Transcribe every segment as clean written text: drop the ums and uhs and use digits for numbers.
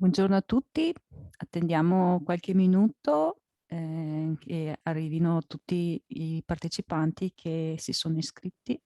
Buongiorno a tutti, attendiamo qualche minuto che arrivino tutti i partecipanti che si sono iscritti.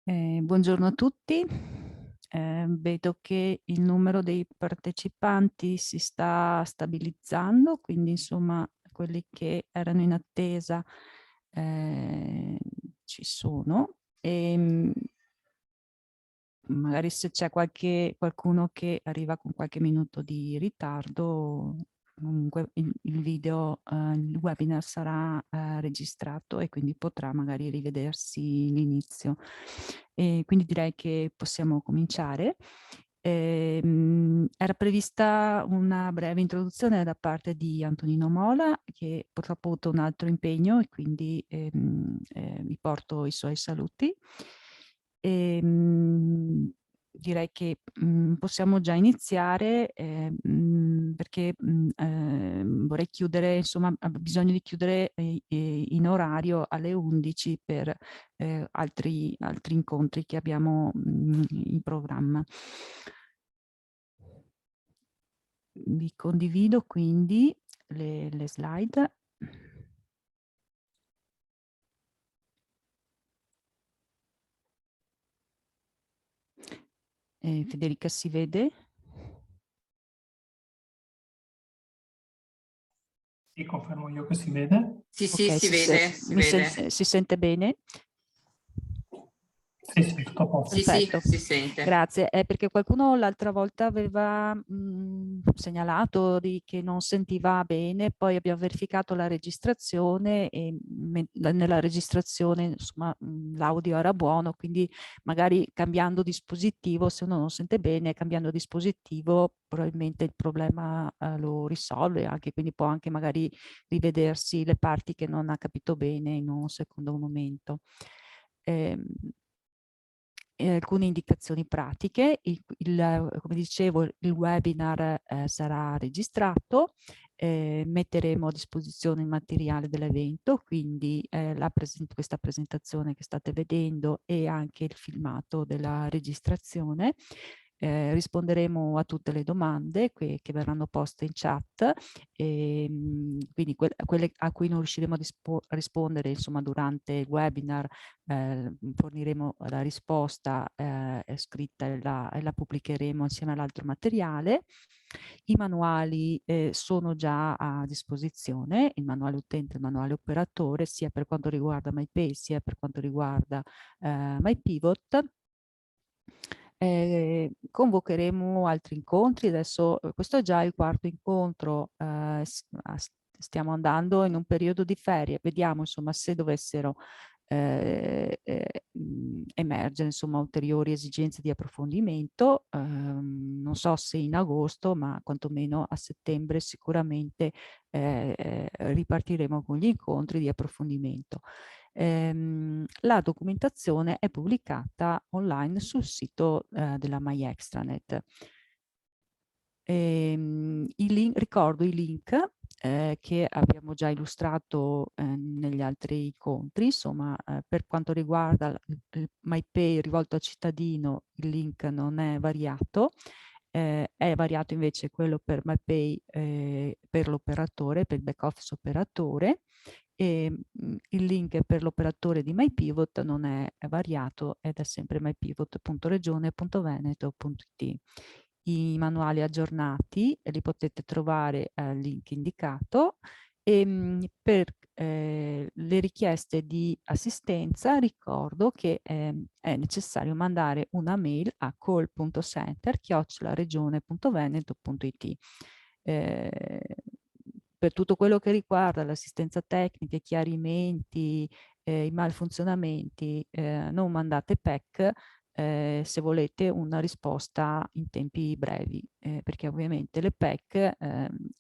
Buongiorno a tutti. Vedo che il numero dei partecipanti si sta stabilizzando, quindi insomma quelli che erano in attesa eh, ci sono. Magari se c'è qualcuno che arriva con qualche minuto di ritardo, comunque il video, il webinar sarà registrato e quindi potrà magari rivedersi l'inizio. E quindi direi che possiamo cominciare. Era prevista una breve introduzione da parte di Antonino Mola, che purtroppo ha avuto un altro impegno e quindi vi porto i suoi saluti. Direi che possiamo già iniziare perché vorrei chiudere, insomma, ho bisogno di chiudere in orario alle 11 per altri incontri che abbiamo in programma. Vi condivido quindi le slide. Federica si vede? Sì, confermo io che si vede. Sì, sì, Ok, si vede, si vede. si sente bene? Sì, sì, tutto a posto. Sì, sì, Perfetto, si sente. grazie. È perché qualcuno l'altra volta aveva segnalato che non sentiva bene, poi abbiamo verificato la registrazione e nella registrazione insomma l'audio era buono, quindi magari cambiando dispositivo, se uno non sente bene, cambiando dispositivo probabilmente il problema lo risolve anche, quindi può anche magari rivedersi le parti che non ha capito bene in un secondo momento. Alcune indicazioni pratiche. Come dicevo, il webinar sarà registrato, metteremo a disposizione il materiale dell'evento, quindi questa presentazione che state vedendo e anche il filmato della registrazione. Risponderemo a tutte le domande che verranno poste in chat, quindi quelle a cui non riusciremo a rispondere insomma, durante il webinar forniremo la risposta scritta e la pubblicheremo insieme all'altro materiale. I manuali sono già a disposizione, il manuale utente e il manuale operatore, sia per quanto riguarda MyPay sia per quanto riguarda MyPivot. Convocheremo altri incontri, adesso questo è già il quarto incontro, stiamo andando in un periodo di ferie, vediamo insomma se dovessero emergere insomma ulteriori esigenze di approfondimento, non so se in agosto, ma quantomeno a settembre sicuramente ripartiremo con gli incontri di approfondimento. La documentazione è pubblicata online sul sito della MyExtranet. Ricordo i link che abbiamo già illustrato negli altri incontri. Insomma, per quanto riguarda il MyPay rivolto al cittadino, il link non è variato. È variato invece quello per MyPay per l'operatore, per il back office operatore, e il link per l'operatore di MyPivot non è variato ed è sempre mypivot.regione.veneto.it. I manuali aggiornati li potete trovare al link indicato, e per le richieste di assistenza ricordo che è necessario mandare una mail a call.center@regione.veneto.it. Per tutto quello che riguarda l'assistenza tecnica, i chiarimenti, i malfunzionamenti, non mandate PEC se volete una risposta in tempi brevi, perché ovviamente le PEC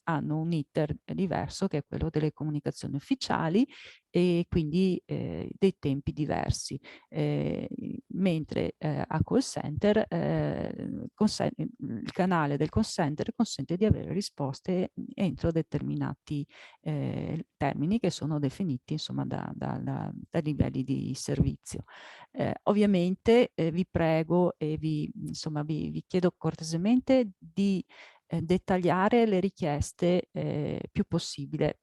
hanno un iter diverso che è quello delle comunicazioni ufficiali e quindi dei tempi diversi, mentre a call center il canale del call center consente di avere risposte entro determinati termini che sono definiti insomma dai livelli di servizio. Ovviamente vi prego e vi chiedo cortesemente di dettagliare le richieste più possibile.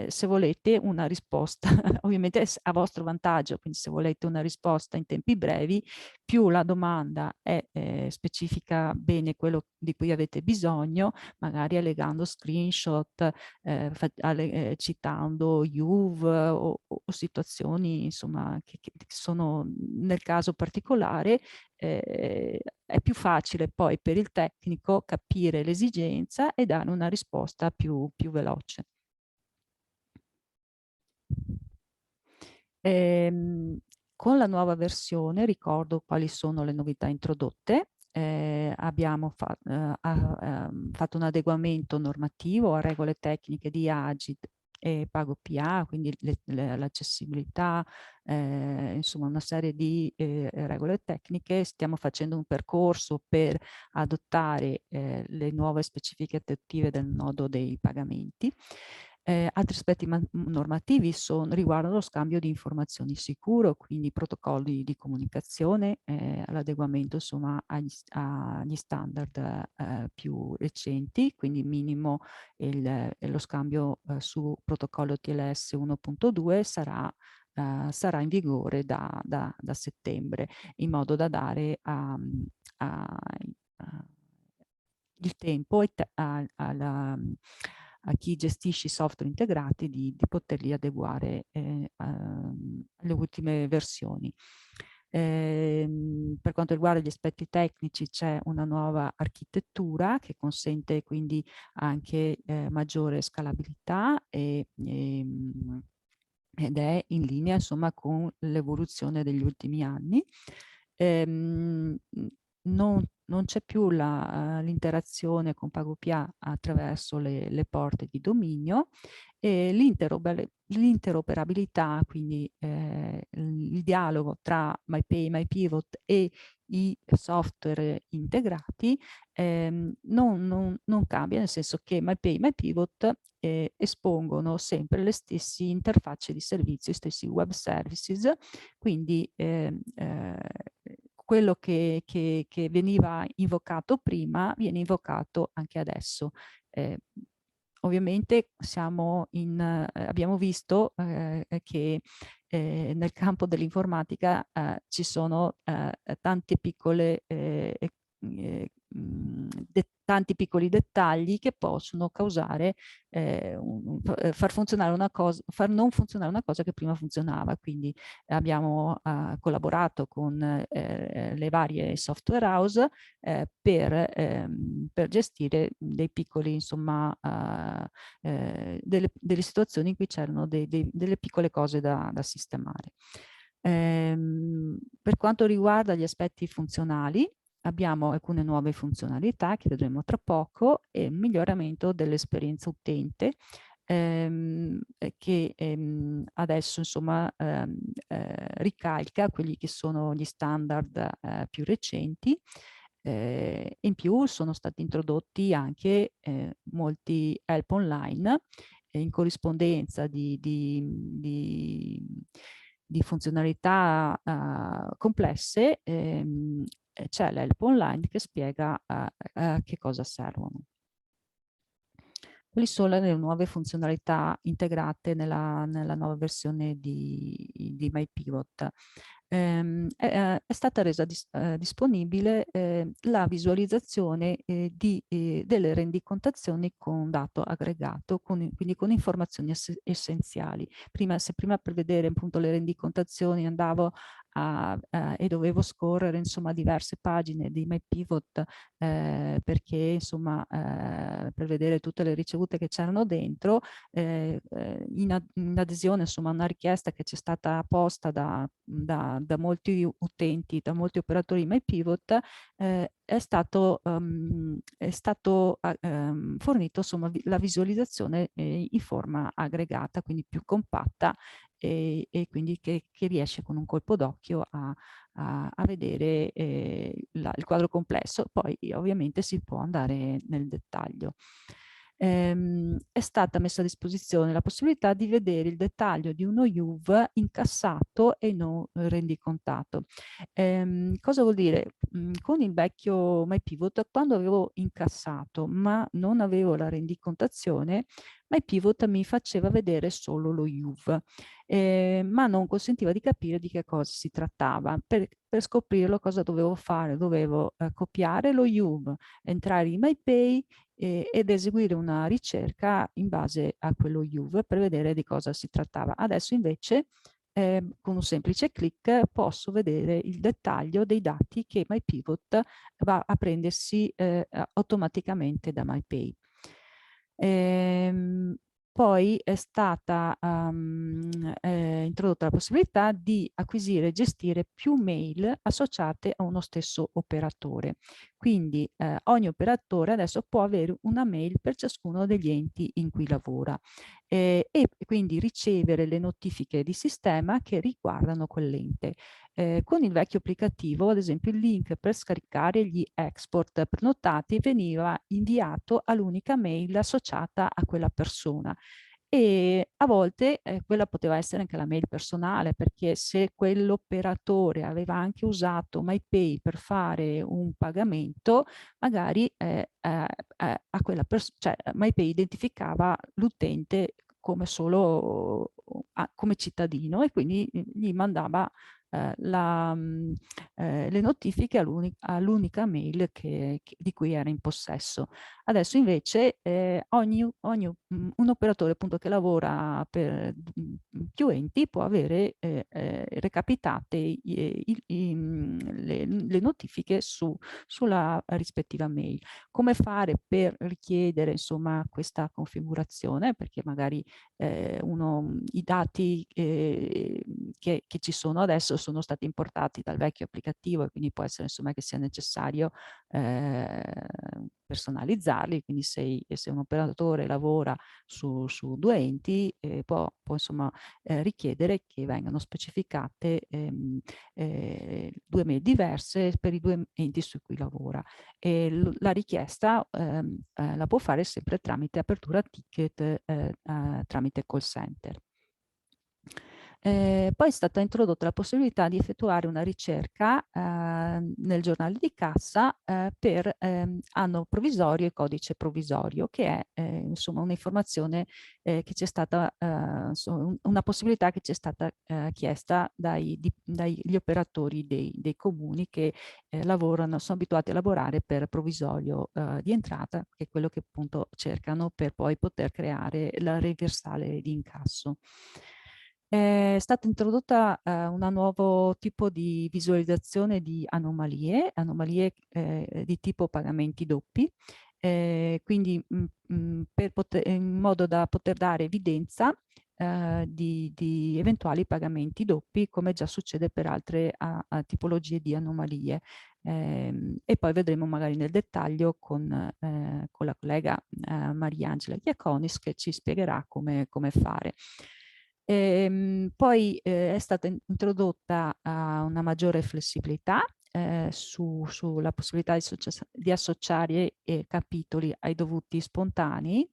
Se volete una risposta, ovviamente è a vostro vantaggio, quindi se volete una risposta in tempi brevi, più la domanda è specifica bene quello di cui avete bisogno, magari allegando screenshot, citando UV o situazioni insomma che sono nel caso particolare, è più facile poi per il tecnico capire l'esigenza e dare una risposta più veloce. Con la nuova versione ricordo quali sono le novità introdotte. Abbiamo fatto un adeguamento normativo a regole tecniche di Agid e PagoPA, quindi l'accessibilità, insomma una serie di regole tecniche. Stiamo facendo un percorso per adottare le nuove specifiche attuative del nodo dei pagamenti. Altri aspetti normativi riguardano lo scambio di informazioni sicuro, quindi protocolli di comunicazione, l'adeguamento insomma agli standard più recenti, quindi minimo lo scambio su protocollo TLS 1.2 sarà in vigore da settembre, in modo da dare il tempo a chi gestisce i software integrati di poterli adeguare alle ultime versioni. Per quanto riguarda gli aspetti tecnici c'è una nuova architettura che consente quindi anche maggiore scalabilità ed è in linea insomma con l'evoluzione degli ultimi anni. Non c'è più l'interazione con PagoPA attraverso le porte di dominio e l'interoperabilità, quindi il dialogo tra MyPay, MyPivot e i software integrati non cambia, nel senso che MyPay e MyPivot espongono sempre le stesse interfacce di servizio, i stessi web services, quindi quello che veniva invocato prima viene invocato anche adesso. Ovviamente abbiamo visto che nel campo dell'informatica ci sono tante piccole tanti piccoli dettagli che possono causare far non funzionare una cosa che prima funzionava. Quindi abbiamo collaborato con le varie software house per gestire dei piccoli, insomma, delle situazioni in cui c'erano delle piccole cose da sistemare. Per quanto riguarda gli aspetti funzionali, abbiamo alcune nuove funzionalità che vedremo tra poco e un miglioramento dell'esperienza utente che adesso insomma ricalca quelli che sono gli standard più recenti. In più sono stati introdotti anche molti help online in corrispondenza di funzionalità complesse. C'è l'help online che spiega a che cosa servono. Quali sono le nuove funzionalità integrate nella nuova versione di MyPivot? È stata resa disponibile la visualizzazione delle rendicontazioni con dato aggregato, quindi con informazioni essenziali. Se prima per vedere appunto le rendicontazioni andavo e dovevo scorrere insomma diverse pagine di MyPivot perché insomma per vedere tutte le ricevute che c'erano dentro, in adesione insomma a una richiesta che ci è stata posta da molti utenti, da molti operatori MyPivot, è stato fornito insomma la visualizzazione in forma aggregata, quindi più compatta e quindi che riesce con un colpo d'occhio a vedere il quadro complesso. Poi ovviamente si può andare nel dettaglio. È stata messa a disposizione la possibilità di vedere il dettaglio di uno IUV incassato e non rendicontato. Cosa vuol dire? Con il vecchio MyPivot, quando avevo incassato ma non avevo la rendicontazione, MyPivot mi faceva vedere solo lo IUV, ma non consentiva di capire di che cosa si trattava. Per scoprirlo cosa dovevo fare? Dovevo copiare lo IUV, entrare in MyPay ed eseguire una ricerca in base a quello IUV per vedere di cosa si trattava. Adesso invece con un semplice clic posso vedere il dettaglio dei dati che MyPivot va a prendersi automaticamente da MyPay. Poi è stata introdotta la possibilità di acquisire e gestire più mail associate a uno stesso operatore. Quindi ogni operatore adesso può avere una mail per ciascuno degli enti in cui lavora e quindi ricevere le notifiche di sistema che riguardano quell'ente. Con il vecchio applicativo, ad esempio, il link per scaricare gli export prenotati veniva inviato all'unica mail associata a quella persona. E a volte quella poteva essere anche la mail personale, perché se quell'operatore aveva anche usato MyPay per fare un pagamento, magari a quella cioè MyPay identificava l'utente come solo come cittadino e quindi gli mandava le notifiche all'unica mail di cui era in possesso. Adesso invece un operatore appunto che lavora per più enti può avere recapitate le notifiche sulla rispettiva mail. Come fare per richiedere insomma questa configurazione? Perché magari i dati che ci sono adesso sono stati importati dal vecchio applicativo e quindi può essere insomma che sia necessario personalizzarli, quindi se un operatore lavora su due enti può insomma richiedere che vengano specificate due mail diverse per i due enti su cui lavora. E la richiesta la può fare sempre tramite apertura ticket tramite call center. Poi è stata introdotta la possibilità di effettuare una ricerca nel giornale di cassa per anno provvisorio e codice provvisorio, che è insomma un'informazione che ci è stata, una possibilità che ci è stata chiesta dagli operatori dei comuni che sono abituati a lavorare per provvisorio di entrata, che è quello che appunto cercano per poi poter creare la reversale di incasso. È stata introdotta un nuovo tipo di visualizzazione di anomalie di tipo pagamenti doppi, quindi in modo da poter dare evidenza di eventuali pagamenti doppi, come già succede per altre tipologie di anomalie. E poi vedremo magari nel dettaglio con la collega Mariangela Iaconis, che ci spiegherà come fare. Poi è stata introdotta una maggiore flessibilità sulla possibilità di associare capitoli ai dovuti spontanei.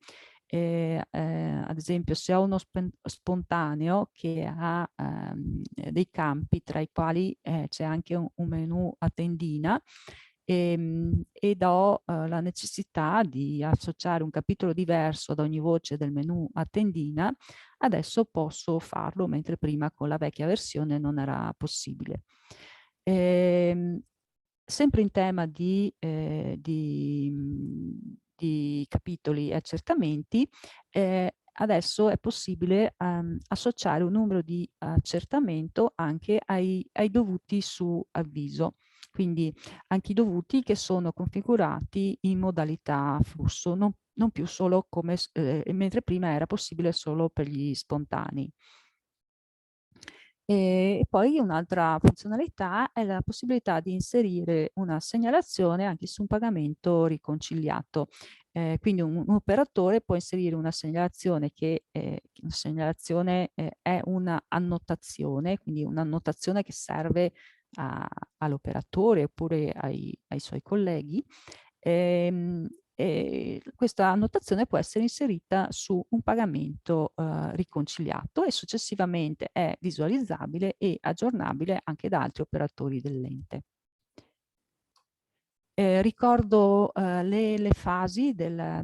Ad esempio, se ho uno spontaneo che ha dei campi tra i quali c'è anche un menu a tendina, ed ho la necessità di associare un capitolo diverso ad ogni voce del menu a tendina, adesso posso farlo, mentre prima con la vecchia versione non era possibile. Sempre in tema di capitoli e accertamenti, adesso è possibile associare un numero di accertamento anche ai dovuti su avviso, quindi anche i dovuti che sono configurati in modalità flusso, non più solo come, mentre prima era possibile solo per gli spontanei. E poi un'altra funzionalità è la possibilità di inserire una segnalazione anche su un pagamento riconciliato. Quindi un operatore può inserire una segnalazione che è una annotazione, quindi un'annotazione che serve all'operatore oppure ai suoi colleghi. E questa annotazione può essere inserita su un pagamento riconciliato e successivamente è visualizzabile e aggiornabile anche da altri operatori dell'ente. Ricordo le fasi della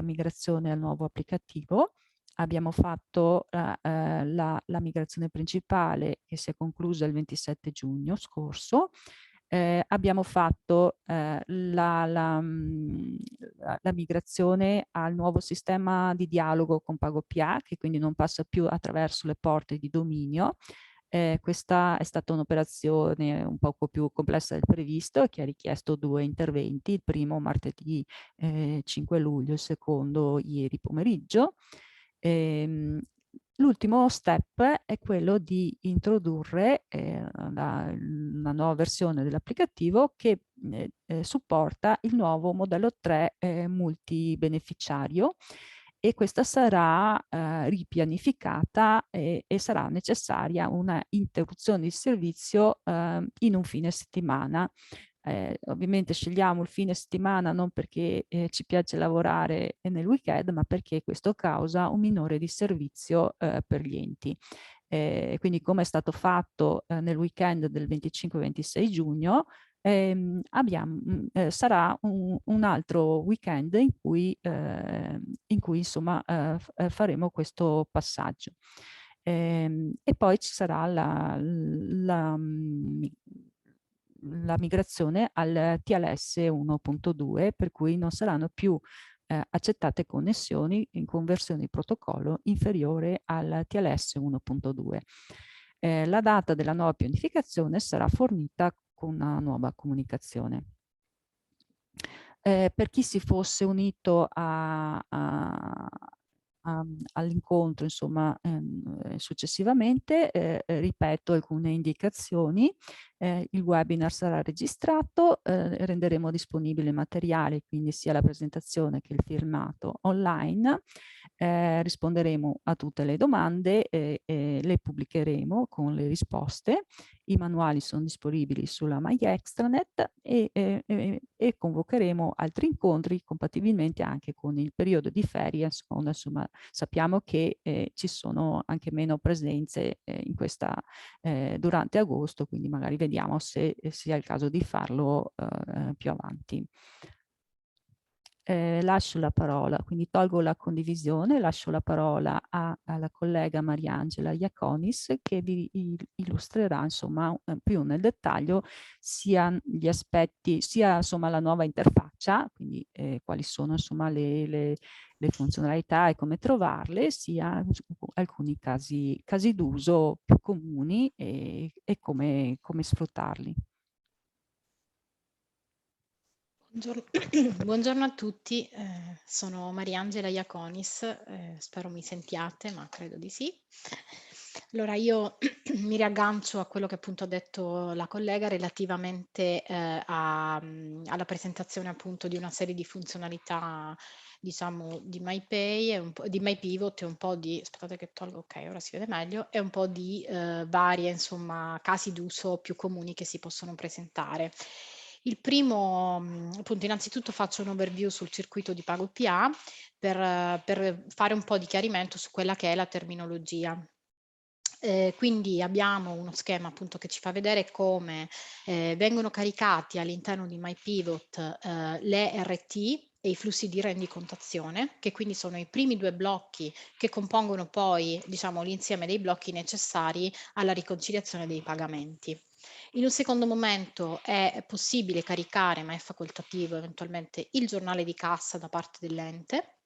migrazione al nuovo applicativo. Abbiamo fatto la migrazione principale, che si è conclusa il 27 giugno scorso. Abbiamo fatto la migrazione al nuovo sistema di dialogo con PagoPA, che quindi non passa più attraverso le porte di dominio. Questa è stata un'operazione un poco più complessa del previsto, che ha richiesto 2 interventi, il primo martedì 5 luglio, il secondo ieri pomeriggio. L'ultimo step è quello di introdurre una nuova versione dell'applicativo che supporta il nuovo modello 3 multibeneficiario, e questa sarà ripianificata e sarà necessaria una interruzione di servizio in un fine settimana. Ovviamente scegliamo il fine settimana non perché ci piace lavorare nel weekend, ma perché questo causa un minore di servizio per gli enti. Quindi, come è stato fatto nel weekend del 25-26 giugno, sarà un altro weekend in cui insomma faremo questo passaggio. E poi ci sarà la migrazione al TLS 1.2, per cui non saranno più accettate connessioni in conversione di protocollo inferiore al TLS 1.2. La data della nuova pianificazione sarà fornita con una nuova comunicazione. Per chi si fosse unito all'incontro, insomma, successivamente, ripeto alcune indicazioni. Il webinar sarà registrato, renderemo disponibile il materiale, quindi sia la presentazione che il filmato online. Risponderemo a tutte le domande e le pubblicheremo con le risposte. I manuali sono disponibili sulla MyExtranet e convocheremo altri incontri compatibilmente anche con il periodo di ferie. Insomma, sappiamo che ci sono anche meno presenze durante agosto, quindi magari vediamo se sia il caso di farlo più avanti. Lascio la parola, quindi tolgo la condivisione, lascio la parola alla collega Mariangela Iaconis, che vi illustrerà insomma più nel dettaglio sia gli aspetti, sia insomma la nuova interfaccia, quindi quali sono insomma le funzionalità e come trovarle, sia alcuni casi d'uso più comuni e come sfruttarli. Buongiorno, buongiorno a tutti, sono Mariangela Iaconis, spero mi sentiate, ma credo di sì. Allora io mi riaggancio a quello che appunto ha detto la collega relativamente alla presentazione appunto di una serie di funzionalità, diciamo, di MyPay e un po' di MyPivot e un po' di, aspettate che tolgo, ok, ora si vede meglio, e un po' di varie, insomma, casi d'uso più comuni che si possono presentare. Il primo, appunto, innanzitutto faccio un overview sul circuito di PagoPA per fare un po' di chiarimento su quella che è la terminologia. Quindi abbiamo uno schema appunto che ci fa vedere come vengono caricati all'interno di MyPivot le RT e i flussi di rendicontazione, che quindi sono i primi due blocchi che compongono poi, diciamo, l'insieme dei blocchi necessari alla riconciliazione dei pagamenti. In un secondo momento è possibile caricare, ma è facoltativo eventualmente, il giornale di cassa da parte dell'ente.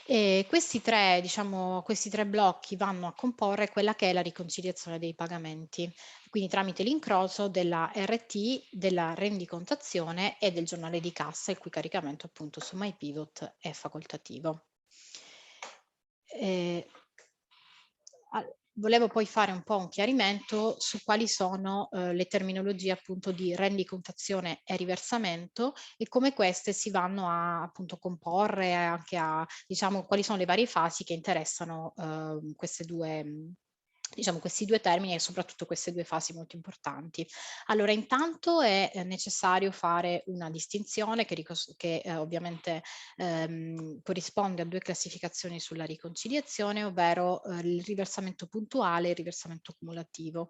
E questi tre, diciamo, questi tre blocchi vanno a comporre quella che è la riconciliazione dei pagamenti, quindi tramite l'incrocio della RT, della rendicontazione e del giornale di cassa, il cui caricamento appunto su MyPivot è facoltativo. Volevo poi fare un po' un chiarimento su quali sono le terminologie appunto di rendicontazione e riversamento e come queste si vanno a appunto comporre anche a, diciamo, quali sono le varie fasi che interessano queste due, diciamo, questi due termini e soprattutto queste due fasi molto importanti. Allora, intanto è necessario fare una distinzione che ovviamente corrisponde a due classificazioni sulla riconciliazione, ovvero il riversamento puntuale e il riversamento cumulativo.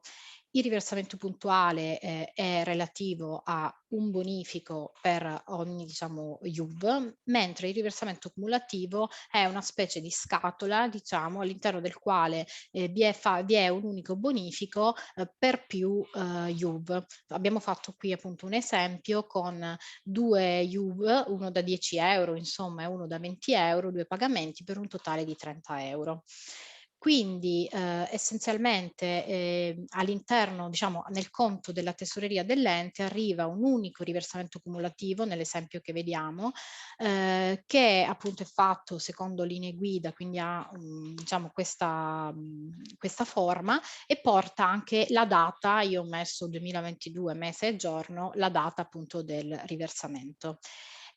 Il riversamento puntuale è relativo a un bonifico per ogni, diciamo, IUV, mentre il riversamento cumulativo è una specie di scatola, diciamo, all'interno del quale vi è un unico bonifico per più IUV. Abbiamo fatto qui appunto un esempio con due IUV, uno da 10 euro, insomma, e uno da 20 euro, due pagamenti per un totale di 30 euro. Quindi essenzialmente all'interno, diciamo, nel conto della tesoreria dell'ente arriva un unico riversamento cumulativo, nell'esempio che vediamo, che appunto è fatto secondo linee guida, quindi ha diciamo questa forma e porta anche la data, io ho messo 2022 mese e giorno, la data appunto del riversamento.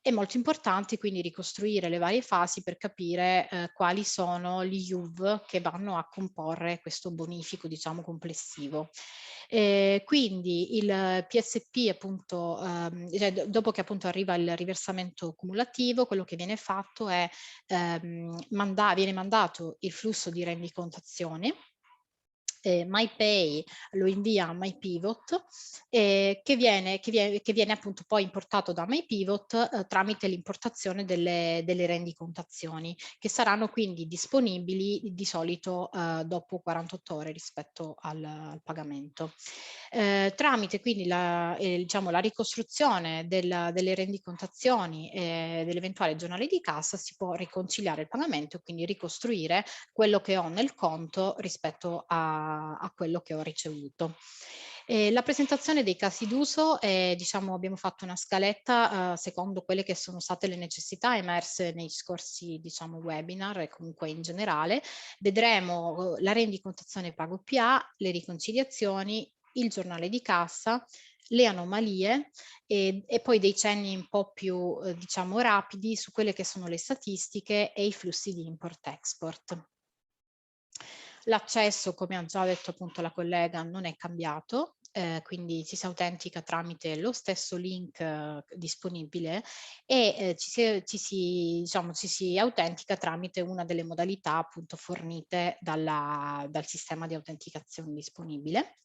È molto importante quindi ricostruire le varie fasi per capire quali sono gli IUV che vanno a comporre questo bonifico, diciamo, complessivo. Quindi il PSP appunto, cioè dopo che appunto arriva il riversamento cumulativo, quello che viene fatto è viene mandato il flusso di rendicontazione. MyPay lo invia a MyPivot che viene appunto poi importato da MyPivot tramite l'importazione delle rendicontazioni che saranno quindi disponibili di solito dopo 48 ore rispetto al pagamento. Tramite quindi diciamo, la ricostruzione delle rendicontazioni e dell'eventuale giornale di cassa si può riconciliare il pagamento e quindi ricostruire quello che ho nel conto rispetto a quello che ho ricevuto. La presentazione dei casi d'uso, diciamo, abbiamo fatto una scaletta secondo quelle che sono state le necessità emerse nei scorsi, diciamo, webinar e comunque in generale. Vedremo la rendicontazione PagoPA, le riconciliazioni, il giornale di cassa, le anomalie e poi dei cenni un po' più diciamo rapidi su quelle che sono le statistiche e i flussi di import-export. L'accesso, come ha già detto appunto la collega, non è cambiato, quindi ci si autentica tramite lo stesso link disponibile e ci si autentica tramite una delle modalità appunto fornite dal sistema di autenticazione disponibile.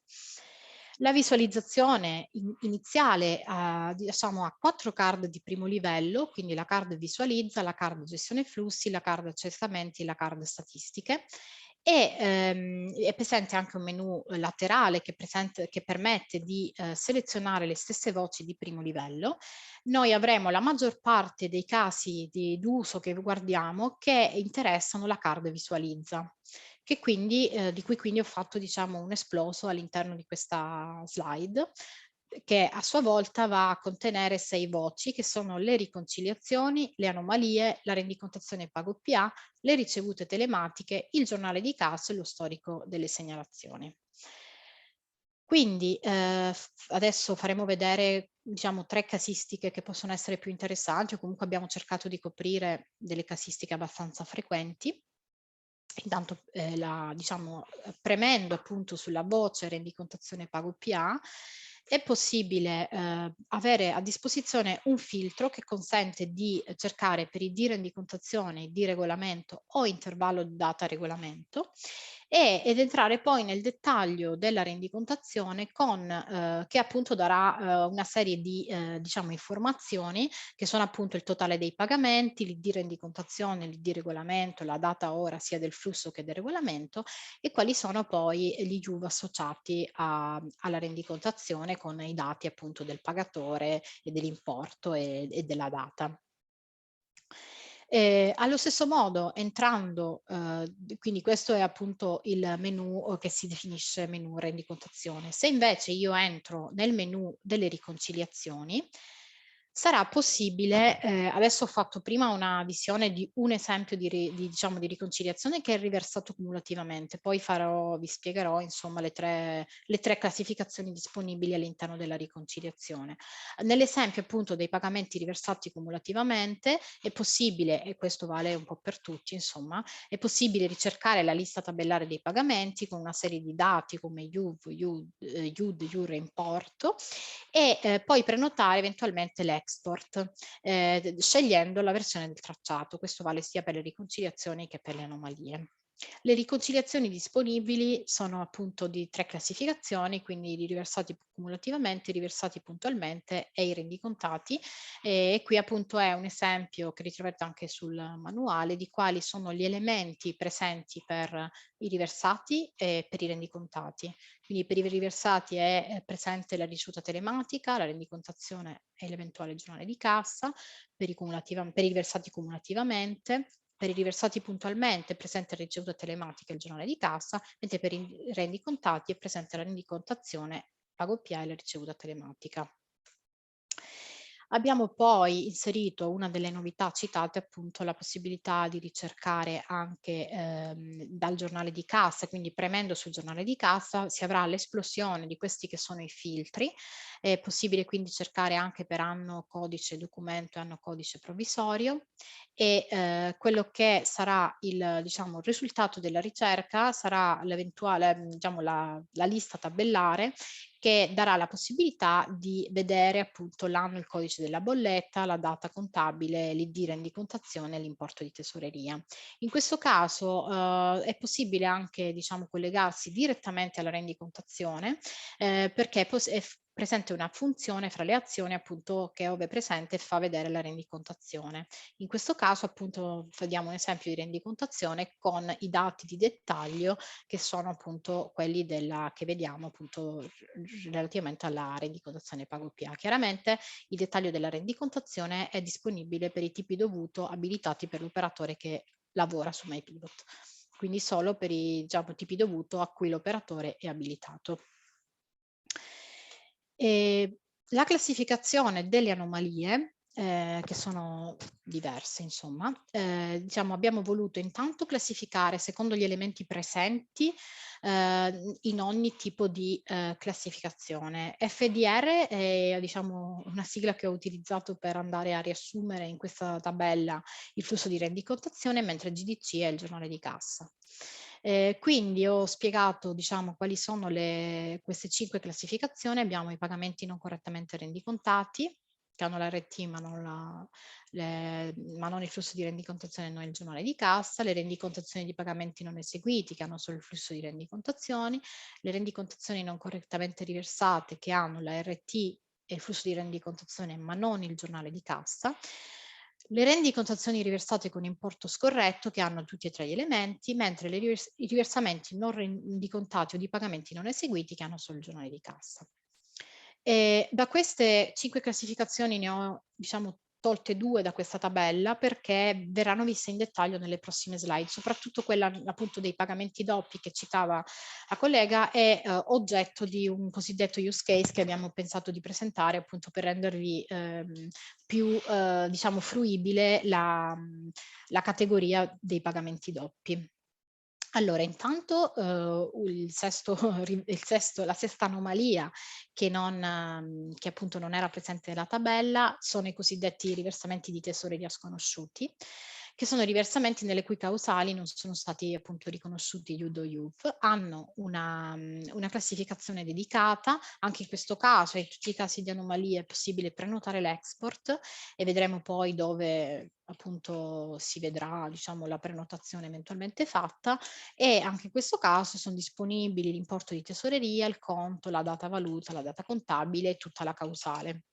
La visualizzazione iniziale diciamo, ha 4 card di primo livello, quindi la card visualizza, la card gestione flussi, la card accessamenti e la card statistiche. E è presente anche un menu laterale che permette di selezionare le stesse voci di primo livello. Noi avremo la maggior parte dei casi d'uso che guardiamo che interessano la card visualizza, che quindi, di cui quindi ho fatto, diciamo, un esploso all'interno di questa slide. che a sua volta va a contenere 6 voci, che sono le riconciliazioni, le anomalie, la rendicontazione pago PA, le ricevute telematiche, il giornale di cassa e lo storico delle segnalazioni. Quindi adesso faremo vedere, diciamo, 3 casistiche che possono essere più interessanti, o comunque abbiamo cercato di coprire delle casistiche abbastanza frequenti. Intanto diciamo, premendo appunto sulla voce rendicontazione pago PA è possibile avere a disposizione un filtro che consente di cercare per i di rendicontazione, di regolamento o intervallo di data regolamento ed entrare poi nel dettaglio della rendicontazione che appunto darà una serie di diciamo informazioni che sono appunto il totale dei pagamenti, l'ID rendicontazione, l'ID regolamento, la data ora sia del flusso che del regolamento e quali sono poi gli IUV associati alla rendicontazione con i dati appunto del pagatore e dell'importo e della data. Allo stesso modo entrando, quindi questo è appunto il menu che si definisce menu rendicontazione. Se invece io entro nel menu delle riconciliazioni, sarà possibile, adesso ho fatto prima una visione di un esempio diciamo, di riconciliazione che è riversato cumulativamente, poi vi spiegherò insomma le tre classificazioni disponibili all'interno della riconciliazione. Nell'esempio appunto dei pagamenti riversati cumulativamente è possibile, e questo vale un po' per tutti insomma, è possibile ricercare la lista tabellare dei pagamenti con una serie di dati come IUV, IUD, IUR e importo e poi prenotare eventualmente l'export scegliendo la versione del tracciato. Questo vale sia per le riconciliazioni che per le anomalie. Le riconciliazioni disponibili sono appunto di 3 classificazioni, quindi i riversati cumulativamente, i riversati puntualmente e i rendicontati. E qui appunto è un esempio che ritrovate anche sul manuale di quali sono gli elementi presenti per i riversati e per i rendicontati. Quindi per i riversati è presente la ricevuta telematica, la rendicontazione e l'eventuale giornale di cassa, per i riversati cumulativamente, per i riversati puntualmente è presente la ricevuta telematica e il giornale di cassa, mentre per i rendicontati è presente la rendicontazione, pago PA e la ricevuta telematica. Abbiamo poi inserito una delle novità citate, appunto la possibilità di ricercare anche dal giornale di cassa, quindi premendo sul giornale di cassa si avrà l'esplosione di questi che sono i filtri, è possibile quindi cercare anche per anno codice documento e anno codice provvisorio e quello che sarà diciamo, il risultato della ricerca sarà l'eventuale, diciamo, la lista tabellare che darà la possibilità di vedere appunto l'anno, il codice della bolletta, la data contabile, l'ID rendicontazione e l'importo di tesoreria. In questo caso è possibile anche diciamo, collegarsi direttamente alla rendicontazione perché è presente una funzione fra le azioni appunto che ove presente fa vedere la rendicontazione. In questo caso appunto vediamo un esempio di rendicontazione con i dati di dettaglio che sono appunto quelli che vediamo appunto relativamente alla rendicontazione pago PA. Chiaramente il dettaglio della rendicontazione è disponibile per i tipi dovuto abilitati per l'operatore che lavora su MyPivot, quindi solo per i diciamo, tipi dovuto a cui l'operatore è abilitato. La classificazione delle anomalie che sono diverse insomma, diciamo abbiamo voluto intanto classificare secondo gli elementi presenti in ogni tipo di classificazione. FDR è diciamo una sigla che ho utilizzato per andare a riassumere in questa tabella il flusso di rendicontazione, mentre GDC è il giornale di cassa. Quindi ho spiegato diciamo, quali sono queste 5 classificazioni. Abbiamo i pagamenti non correttamente rendicontati, che hanno la RT ma non il flusso di rendicontazione e non il giornale di cassa, le rendicontazioni di pagamenti non eseguiti che hanno solo il flusso di rendicontazioni, le rendicontazioni non correttamente riversate che hanno la RT e il flusso di rendicontazione ma non il giornale di cassa, le rendicontazioni riversate con importo scorretto che hanno tutti e 3 gli elementi, mentre i riversamenti non rendicontati o di pagamenti non eseguiti che hanno solo il giornale di cassa. Da queste 5 classificazioni ne ho diciamo tolte 2 da questa tabella perché verranno viste in dettaglio nelle prossime slide, soprattutto quella appunto dei pagamenti doppi che citava la collega è oggetto di un cosiddetto use case che abbiamo pensato di presentare appunto per rendervi più diciamo fruibile la categoria dei pagamenti doppi. Allora, intanto la sesta anomalia che appunto non era presente nella tabella sono i cosiddetti riversamenti di tesoreria sconosciuti, che sono riversamenti nelle cui causali non sono stati appunto riconosciuti UDO UV, hanno una classificazione dedicata, anche in questo caso, in tutti i casi di anomalie è possibile prenotare l'export e vedremo poi dove appunto si vedrà diciamo la prenotazione eventualmente fatta, e anche in questo caso sono disponibili l'importo di tesoreria, il conto, la data valuta, la data contabile e tutta la causale.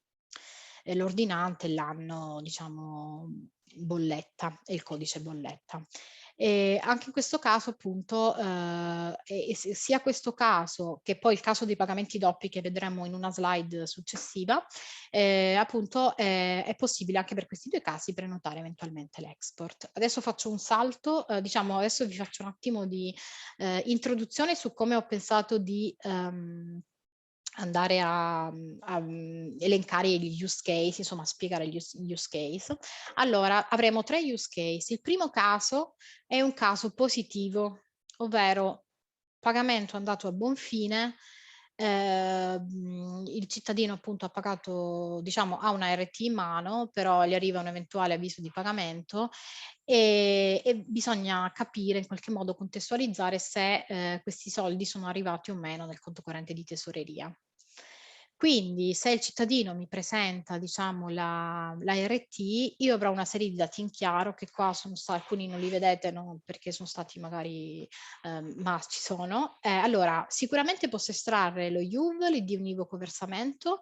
L'ordinante, l'anno, diciamo, bolletta e il codice bolletta. E anche in questo caso appunto sia questo caso che poi il caso dei pagamenti doppi che vedremo in una slide successiva, appunto è possibile anche per questi due casi prenotare eventualmente l'export. Adesso faccio un salto, diciamo adesso vi faccio un attimo di introduzione su come ho pensato di andare a elencare gli use case, insomma spiegare gli use case. Allora avremo 3 use case. Il primo caso è un caso positivo, ovvero pagamento andato a buon fine, il cittadino appunto ha pagato, diciamo ha una RT in mano, però gli arriva un eventuale avviso di pagamento e bisogna capire, in qualche modo contestualizzare se questi soldi sono arrivati o meno nel conto corrente di tesoreria. Quindi se il cittadino mi presenta diciamo la RT, io avrò una serie di dati in chiaro che qua sono stati, alcuni non li vedete no, perché sono stati magari, ma ci sono. Allora sicuramente posso estrarre lo IUV, l'ID univoco versamento,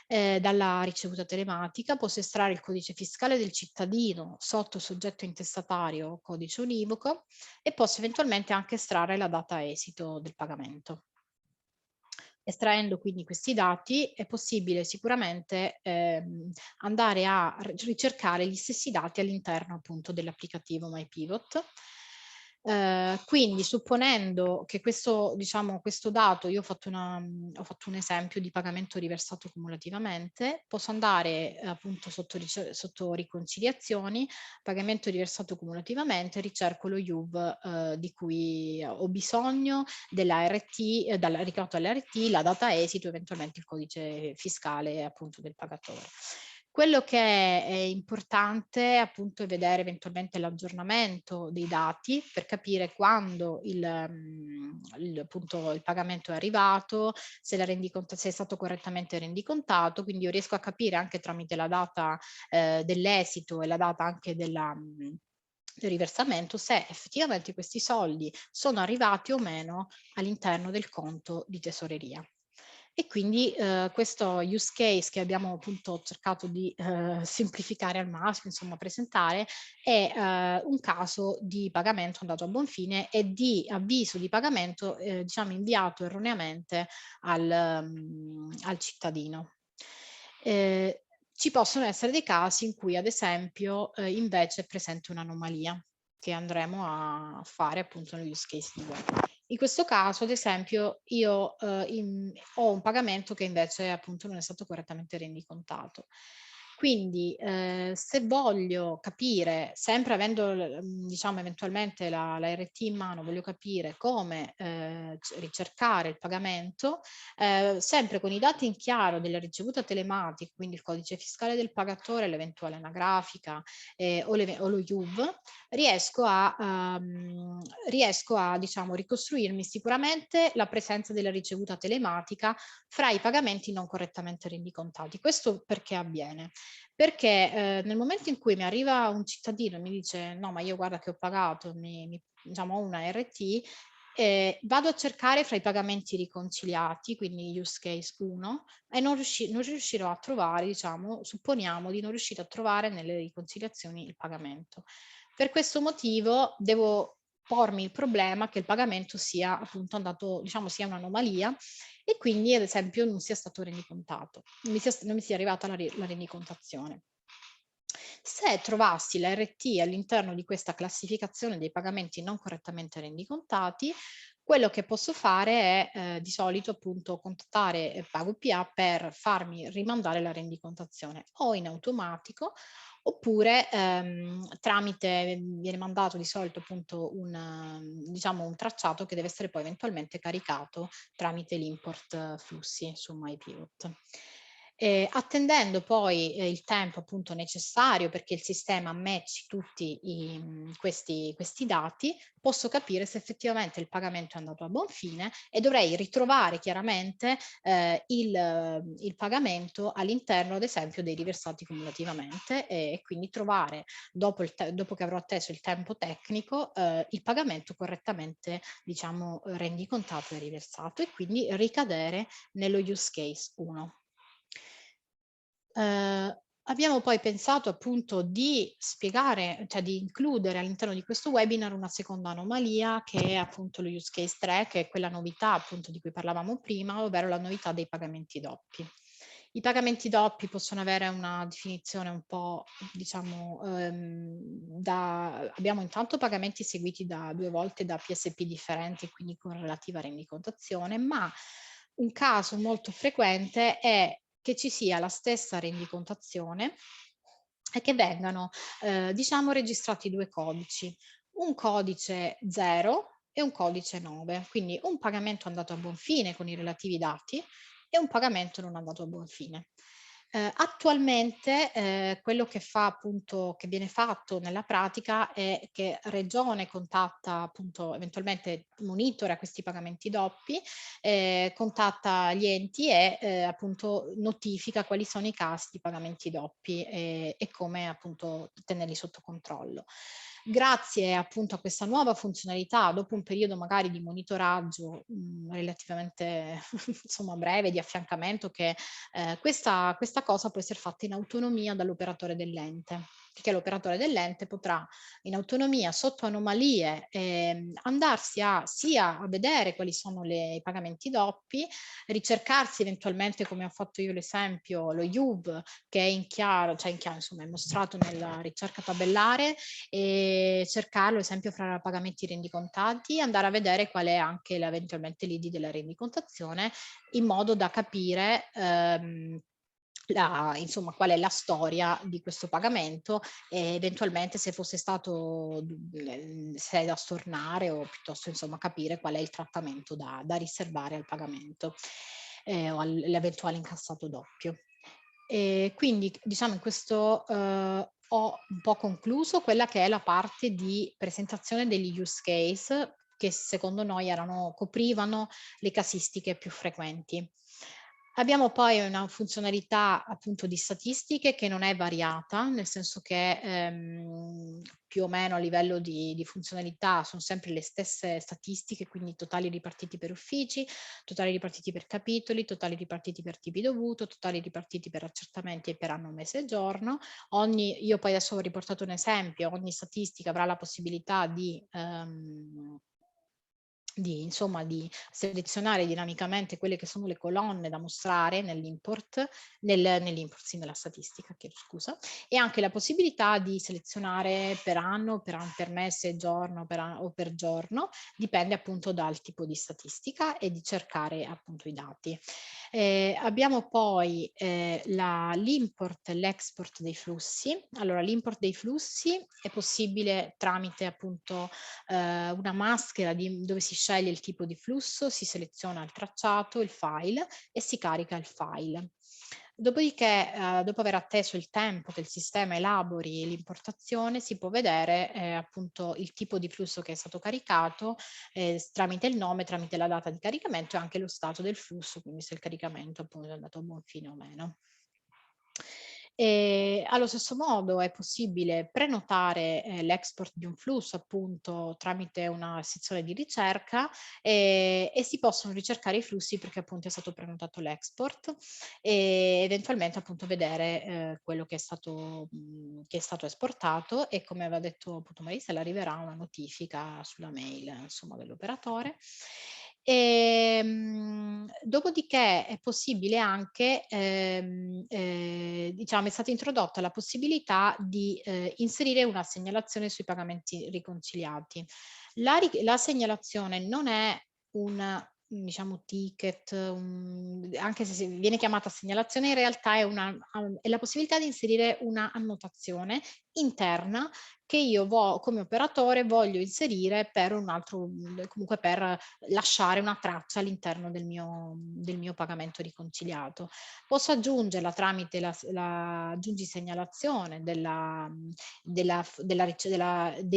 dalla ricevuta telematica, posso estrarre il codice fiscale del cittadino sotto soggetto intestatario codice univoco e posso eventualmente anche estrarre la data esito del pagamento. Estraendo quindi questi dati è possibile sicuramente andare a ricercare gli stessi dati all'interno appunto dell'applicativo MyPivot. Quindi supponendo che questo, diciamo, questo dato, io ho fatto un esempio di pagamento riversato cumulativamente, posso andare appunto sotto riconciliazioni, pagamento riversato cumulativamente, ricerco lo IUV di cui ho bisogno, della RT, dal ricavato dell'RT, la data esito, eventualmente il codice fiscale appunto del pagatore. Quello che è importante appunto è vedere eventualmente l'aggiornamento dei dati per capire quando appunto il pagamento è arrivato, se è stato correttamente rendicontato, quindi io riesco a capire anche tramite la data dell'esito e la data anche del riversamento se effettivamente questi soldi sono arrivati o meno all'interno del conto di tesoreria. E quindi questo use case che abbiamo appunto cercato di semplificare al massimo, insomma presentare, è un caso di pagamento andato a buon fine e di avviso di pagamento diciamo inviato erroneamente al cittadino. Ci possono essere dei casi in cui ad esempio invece è presente un'anomalia che andremo a fare appunto negli use case di web. In questo caso, ad esempio, io ho un pagamento che invece appunto non è stato correttamente rendicontato. Quindi se voglio capire, sempre avendo diciamo eventualmente la RT in mano, voglio capire come ricercare il pagamento, sempre con i dati in chiaro della ricevuta telematica, quindi il codice fiscale del pagatore, l'eventuale anagrafica o lo IUV, riesco a diciamo ricostruirmi sicuramente la presenza della ricevuta telematica fra i pagamenti non correttamente rendicontati. Questo perché avviene? Perché nel momento in cui mi arriva un cittadino e mi dice no ma io guarda che ho pagato, diciamo ho una RT, vado a cercare fra i pagamenti riconciliati, quindi use case 1, e non riuscirò a trovare, diciamo, supponiamo di non riuscire a trovare nelle riconciliazioni il pagamento. Per questo motivo devo pormi il problema che il pagamento sia appunto andato, diciamo, sia un'anomalia e quindi ad esempio non sia stato rendicontato, non mi sia arrivata la rendicontazione. Se trovassi la RT all'interno di questa classificazione dei pagamenti non correttamente rendicontati, quello che posso fare è di solito appunto contattare PagoPA per farmi rimandare la rendicontazione o in automatico oppure tramite, viene mandato di solito appunto diciamo un tracciato che deve essere poi eventualmente caricato tramite l'import flussi su MyPivot. Attendendo poi il tempo appunto necessario perché il sistema matchi tutti questi dati, posso capire se effettivamente il pagamento è andato a buon fine e dovrei ritrovare chiaramente il pagamento all'interno ad esempio dei riversati cumulativamente e quindi trovare dopo che avrò atteso il tempo tecnico il pagamento correttamente diciamo rendicontato e riversato e quindi ricadere nello use case 1. Abbiamo poi pensato appunto di spiegare, cioè di includere all'interno di questo webinar una seconda anomalia che è appunto lo use case 3, che è quella novità appunto di cui parlavamo prima, ovvero la novità dei pagamenti doppi. I pagamenti doppi possono avere una definizione un po', diciamo, abbiamo intanto pagamenti eseguiti 2 volte da PSP differenti, quindi con relativa rendicontazione, ma un caso molto frequente è che ci sia la stessa rendicontazione e che vengano, diciamo, registrati 2 codici, un codice 0 e un codice 9, quindi un pagamento andato a buon fine con i relativi dati e un pagamento non andato a buon fine. Attualmente quello che viene fatto nella pratica è che Regione contatta appunto, eventualmente monitora questi pagamenti doppi, contatta gli enti e appunto notifica quali sono i casi di pagamenti doppi e come appunto tenerli sotto controllo. Grazie appunto a questa nuova funzionalità, dopo un periodo magari di monitoraggio relativamente insomma breve, di affiancamento, che questa cosa può essere fatta in autonomia dall'operatore dell'ente, perché l'operatore dell'ente potrà in autonomia sotto anomalie andarsi sia a vedere quali sono i pagamenti doppi, ricercarsi eventualmente, come ho fatto io l'esempio, lo IUV che è in chiaro, insomma è mostrato nella ricerca tabellare, e cercarlo, ad esempio, fra pagamenti rendicontati, andare a vedere qual è anche eventualmente l'ID della rendicontazione, in modo da capire insomma, qual è la storia di questo pagamento e eventualmente se fosse stato, se è da stornare o piuttosto insomma capire qual è il trattamento da riservare al pagamento o all'eventuale incassato doppio. Quindi diciamo in questo ho un po' concluso quella che è la parte di presentazione degli use case che secondo noi coprivano le casistiche più frequenti. Abbiamo poi una funzionalità appunto di statistiche che non è variata, nel senso che più o meno a livello di funzionalità sono sempre le stesse statistiche, quindi totali ripartiti per uffici, totali ripartiti per capitoli, totali ripartiti per tipi dovuto, totali ripartiti per accertamenti e per anno, mese e giorno. Io poi adesso ho riportato un esempio, ogni statistica avrà la possibilità di selezionare dinamicamente quelle che sono le colonne da mostrare nell'import, sì, nella statistica, chiedo scusa, e anche la possibilità di selezionare per anno, per mese, giorno o per giorno, dipende appunto dal tipo di statistica e di cercare appunto i dati. Abbiamo poi l'import e l'export dei flussi. Allora, l'import dei flussi è possibile tramite appunto una maschera dove si sceglie il tipo di flusso, si seleziona il tracciato, il file e si carica il file. Dopodiché, dopo aver atteso il tempo che il sistema elabori l'importazione, si può vedere appunto il tipo di flusso che è stato caricato tramite il nome, tramite la data di caricamento e anche lo stato del flusso, quindi se il caricamento appunto è andato a buon fine o meno. E allo stesso modo è possibile prenotare l'export di un flusso appunto tramite una sezione di ricerca e si possono ricercare i flussi perché appunto è stato prenotato l'export e eventualmente appunto vedere quello che è stato esportato e come aveva detto appunto Marisa arriverà una notifica sulla mail insomma dell'operatore. Dopodiché è possibile anche, diciamo, è stata introdotta la possibilità di inserire una segnalazione sui pagamenti riconciliati. La segnalazione non è un, diciamo, ticket, anche se viene chiamata segnalazione, in realtà è la possibilità di inserire una annotazione interna che io come operatore voglio inserire per un altro, comunque per lasciare una traccia all'interno del mio pagamento riconciliato. Posso aggiungerla tramite la aggiungi segnalazione dei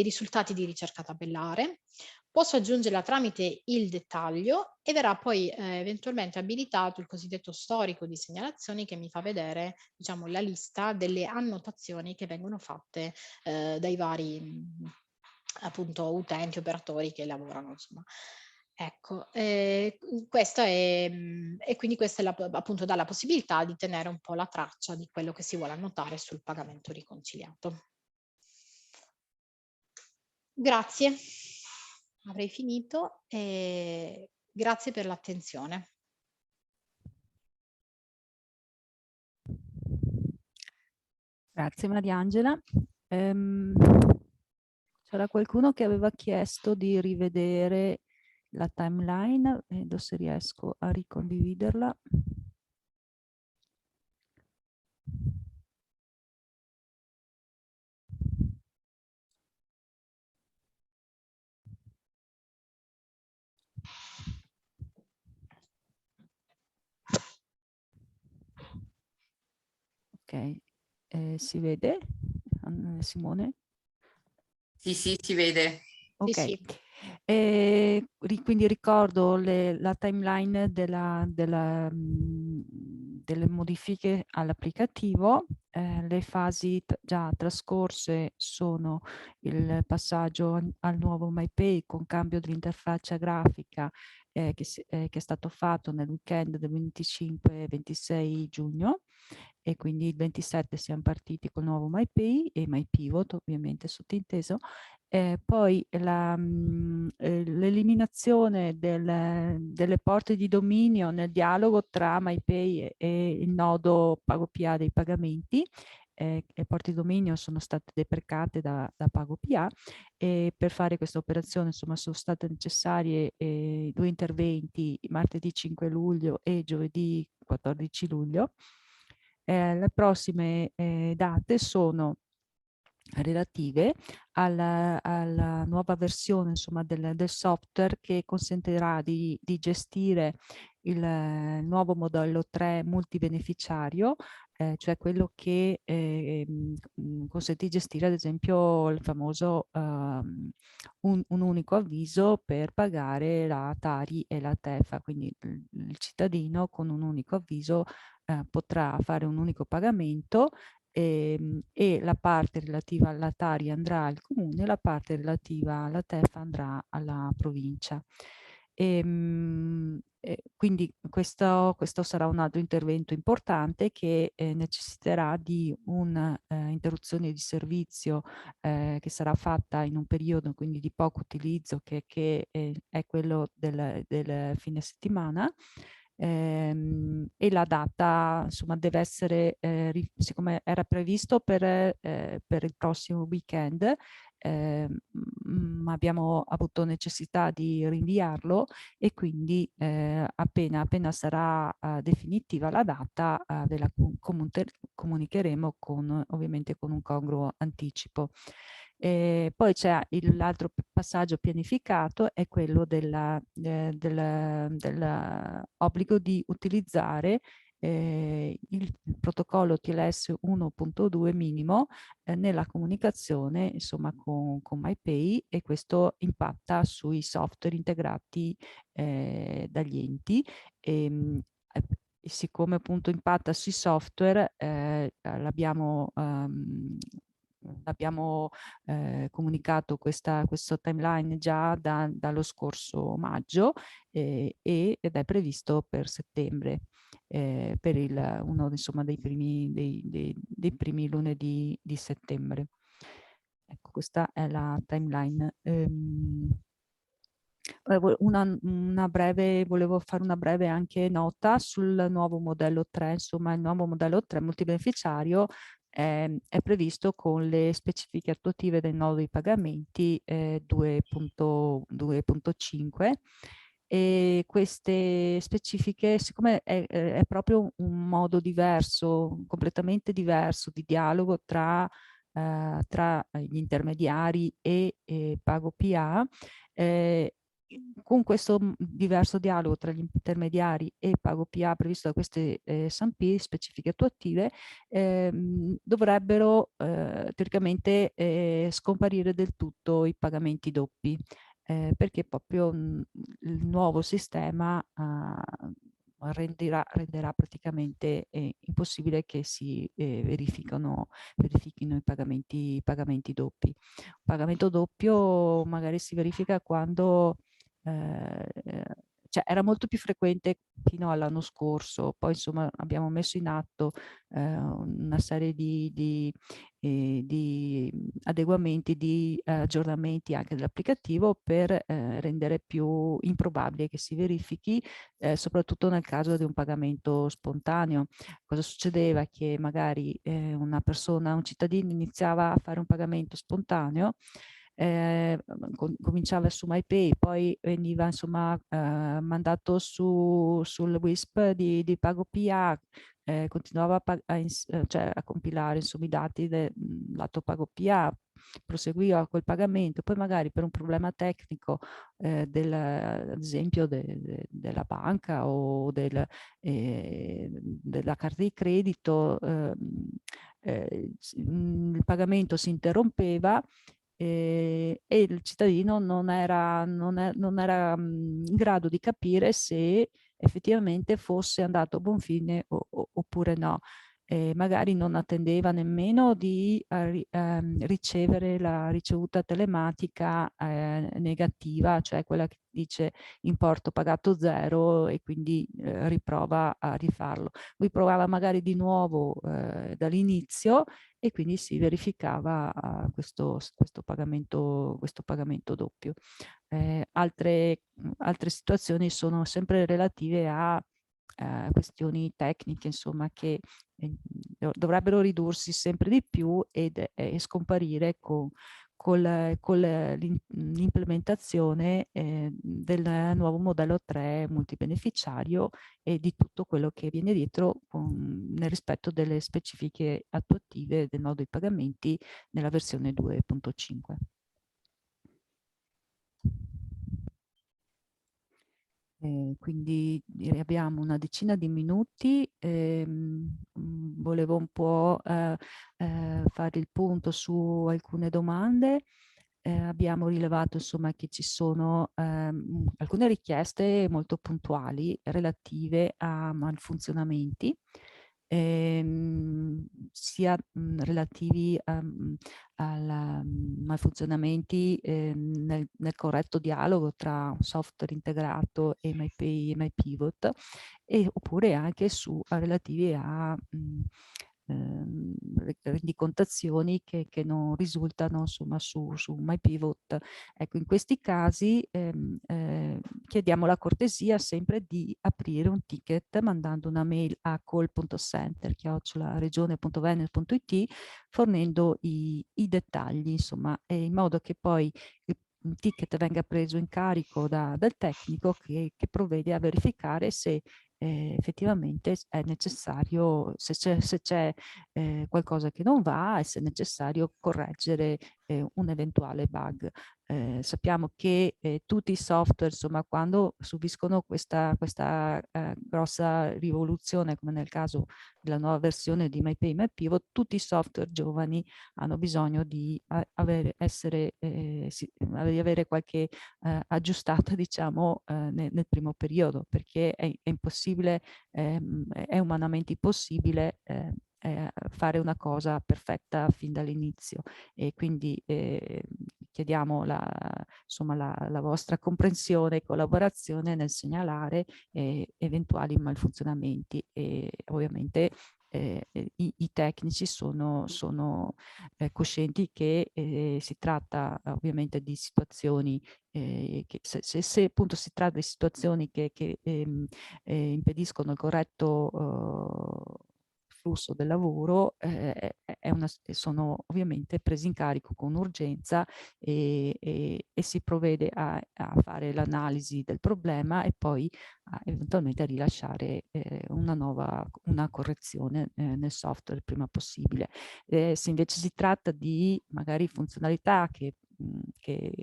risultati di ricerca tabellare. Posso aggiungerla tramite il dettaglio e verrà poi eventualmente abilitato il cosiddetto storico di segnalazioni, che mi fa vedere, diciamo, la lista delle annotazioni che vengono fatte dai vari appunto utenti, operatori che lavorano, insomma. Ecco, questo è, e quindi questa è appunto dà la possibilità di tenere un po' la traccia di quello che si vuole annotare sul pagamento riconciliato. Grazie, avrei finito e grazie per l'attenzione. Grazie Mariangela. C'era qualcuno che aveva chiesto di rivedere la timeline, vedo se riesco a ricondividerla. Ok, si vede, Simone? Sì, sì, si vede. Ok, Sì. quindi ricordo la timeline delle modifiche all'applicativo. Le fasi già trascorse sono il passaggio al nuovo MyPay con cambio dell'interfaccia grafica che è stato fatto nel weekend del 25 e 26 giugno, e quindi il 27 siamo partiti col nuovo MyPay e MyPivot, ovviamente sottinteso. Poi l'eliminazione delle porte di dominio nel dialogo tra MyPay e il nodo PagoPA dei pagamenti. Le porte di dominio sono state deprecate da PagoPA, e per fare questa operazione, insomma, sono state necessarie 2 interventi, martedì 5 luglio e giovedì 14 luglio. Le prossime date sono relative alla nuova versione, insomma, del software, che consentirà di gestire il nuovo modello 3 multibeneficiario, cioè quello che consente di gestire, ad esempio, il famoso un unico avviso per pagare la Tari e la Tefa. Quindi il cittadino con un unico avviso potrà fare un unico pagamento, e la parte relativa alla Tari andrà al comune, la parte relativa alla Tefa andrà alla provincia. Quindi questo sarà un altro intervento importante che necessiterà di un'interruzione di servizio che sarà fatta in un periodo quindi di poco utilizzo, che è quello del fine settimana. E la data, insomma, deve essere, siccome era previsto per il prossimo weekend, ma abbiamo avuto necessità di rinviarlo, e quindi appena sarà definitiva la data, ve la comunicheremo ovviamente con un congruo anticipo. Poi c'è l'altro passaggio pianificato, è quello dell'obbligo di utilizzare il protocollo TLS 1.2 minimo nella comunicazione, insomma, con MyPay, e questo impatta sui software integrati dagli enti. E siccome appunto impatta sui software, l'abbiamo comunicato questo timeline già dallo scorso maggio, ed è previsto per settembre, per uno, insomma, dei primi lunedì di settembre. Ecco, questa è la timeline. volevo fare una breve anche nota sul nuovo modello 3, insomma il nuovo modello 3 multibeneficiario è previsto con le specifiche attuative del nodo dei pagamenti 2.5 e queste specifiche, siccome è proprio un modo diverso, completamente diverso di dialogo tra gli intermediari e Pago PA, con questo diverso dialogo tra gli intermediari e Pago PA previsto da queste SMP, specifiche attuative, dovrebbero teoricamente scomparire del tutto i pagamenti doppi, perché proprio il nuovo sistema renderà praticamente impossibile che si verifichino i pagamenti doppi. Un pagamento doppio magari si verifica quando cioè era molto più frequente fino all'anno scorso, poi insomma abbiamo messo in atto una serie di adeguamenti, di aggiornamenti anche dell'applicativo per rendere più improbabile che si verifichi, soprattutto nel caso di un pagamento spontaneo. Cosa succedeva? Che magari una persona, un cittadino iniziava a fare un pagamento spontaneo, cominciava su MyPay, poi veniva insomma mandato sul WISP di Pago PA, continuava cioè, a compilare insomma, i dati del lato Pago PA, proseguiva quel pagamento, poi magari per un problema tecnico ad esempio della banca o della carta di credito, il pagamento si interrompeva e il cittadino non era in grado di capire se effettivamente fosse andato a buon fine oppure no. Magari non attendeva nemmeno di ricevere la ricevuta telematica negativa, cioè quella che dice importo pagato 0 e quindi riprova a rifarlo. Lui provava magari di nuovo dall'inizio e quindi si verificava questo pagamento doppio. Altre situazioni sono sempre relative a questioni tecniche, insomma, che dovrebbero ridursi sempre di più e scomparire con l'implementazione del nuovo modello 3 multibeneficiario e di tutto quello che viene dietro nel rispetto delle specifiche attuative del nodo dei pagamenti nella versione 2.5. Quindi abbiamo una decina di minuti, volevo un po' fare il punto su alcune domande. Abbiamo rilevato insomma che ci sono alcune richieste molto puntuali relative a malfunzionamenti, sia relativi a malfunzionamenti nel corretto dialogo tra un software integrato e MyPay e MyPivot, oppure anche relativi a rendicontazioni che non risultano insomma su MyPivot. Ecco, in questi casi chiediamo la cortesia sempre di aprire un ticket mandando una mail a call.center@regione.veneto.it fornendo i dettagli, insomma, in modo che poi il ticket venga preso in carico dal tecnico che provvede a verificare se effettivamente è necessario, se c'è qualcosa che non va e se è necessario correggere un eventuale bug. Sappiamo che tutti i software, insomma, quando subiscono questa grossa rivoluzione, come nel caso della nuova versione di MyPay MyPivot, tutti i software giovani hanno bisogno di avere qualche aggiustata, diciamo, nel primo periodo, perché è impossibile, è umanamente impossibile fare una cosa perfetta fin dall'inizio, e quindi chiediamo la vostra comprensione e collaborazione nel segnalare eventuali malfunzionamenti e ovviamente i tecnici sono coscienti che si tratta ovviamente di situazioni che se appunto si tratta di situazioni che impediscono il corretto flusso del lavoro, sono ovviamente presi in carico con urgenza e si provvede a fare l'analisi del problema e poi eventualmente a rilasciare una correzione nel software il prima possibile. Se invece si tratta di magari funzionalità che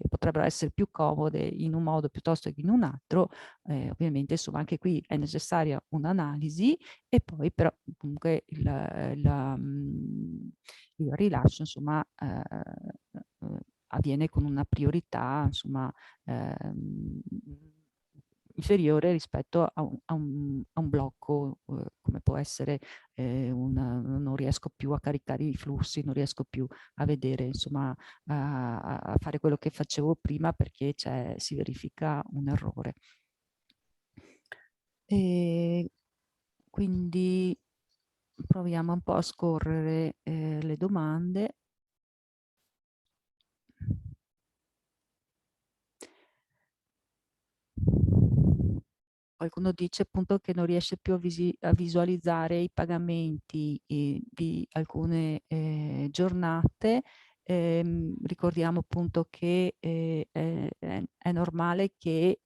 potrebbero essere più comode in un modo piuttosto che in un altro, ovviamente insomma anche qui è necessaria un'analisi e poi però comunque il rilascio insomma avviene con una priorità insomma inferiore rispetto a un blocco come può essere non riesco più a caricare i flussi, non riesco più a vedere, insomma, a fare quello che facevo prima perché si verifica un errore. E quindi proviamo un po' a scorrere le domande. Qualcuno dice appunto che non riesce più a visualizzare i pagamenti di alcune giornate. Ricordiamo appunto che è normale che,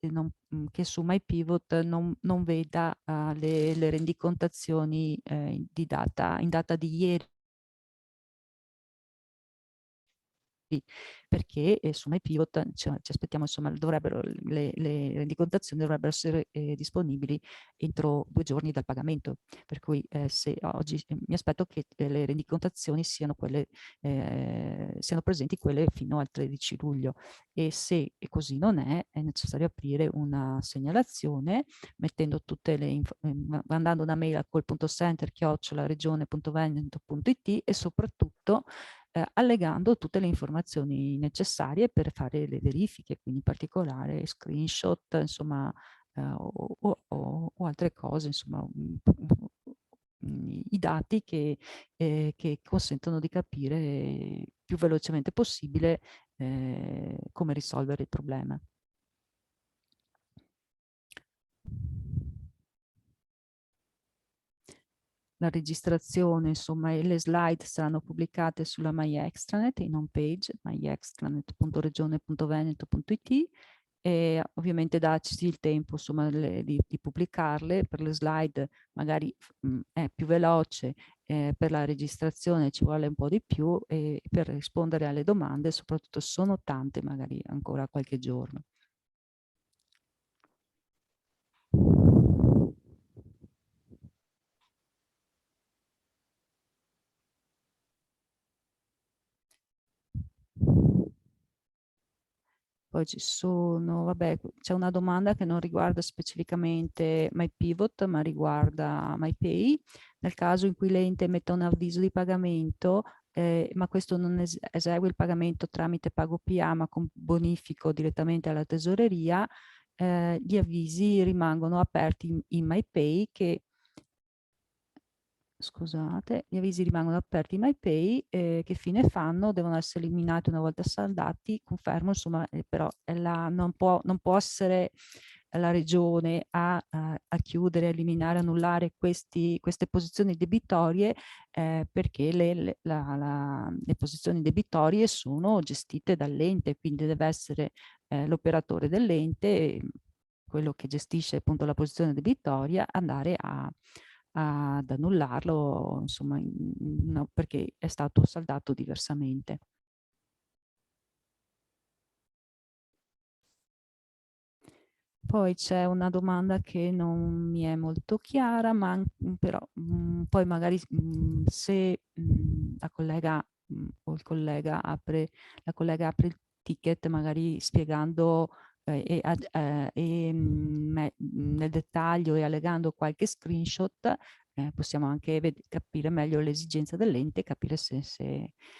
che su MyPivot non veda le rendicontazioni in data di ieri, perché su MyPivot ci aspettiamo, insomma, le rendicontazioni dovrebbero essere disponibili entro 2 giorni dal pagamento, per cui se oggi mi aspetto che le rendicontazioni siano presenti quelle fino al 13 luglio e se così non è necessario aprire una segnalazione mettendo tutte le mandando una mail a call.center@regione.veneto.it e soprattutto allegando tutte le informazioni necessarie per fare le verifiche, quindi in particolare screenshot, insomma, o altre cose, insomma, i dati che consentono di capire più velocemente possibile come risolvere il problema. La registrazione, insomma, e le slide saranno pubblicate sulla MyExtranet in home page myextranet.regione.veneto.it e ovviamente darci il tempo insomma di pubblicarle. Per le slide magari è più veloce, per la registrazione ci vuole un po' di più e per rispondere alle domande soprattutto sono tante, magari ancora qualche giorno. Poi ci sono, vabbè, c'è una domanda che non riguarda specificamente MyPivot, ma riguarda MyPay. Nel caso in cui l'ente emetta un avviso di pagamento, ma questo non esegue il pagamento tramite PagoPA, ma con bonifico direttamente alla tesoreria, gli avvisi rimangono aperti in MyPay scusate, gli avvisi rimangono aperti in MyPay, che fine fanno? Devono essere eliminati una volta saldati, confermo, insomma, però non può essere la regione a chiudere, eliminare, annullare queste posizioni debitorie perché le posizioni debitorie sono gestite dall'ente, quindi deve essere l'operatore dell'ente, quello che gestisce appunto la posizione debitoria, andare ad annullarlo, insomma, perché è stato saldato diversamente. Poi c'è una domanda che non mi è molto chiara, ma però poi magari se la collega o il collega la collega apre il ticket magari spiegando nel dettaglio e allegando qualche screenshot, possiamo anche capire meglio l'esigenza dell'ente, capire se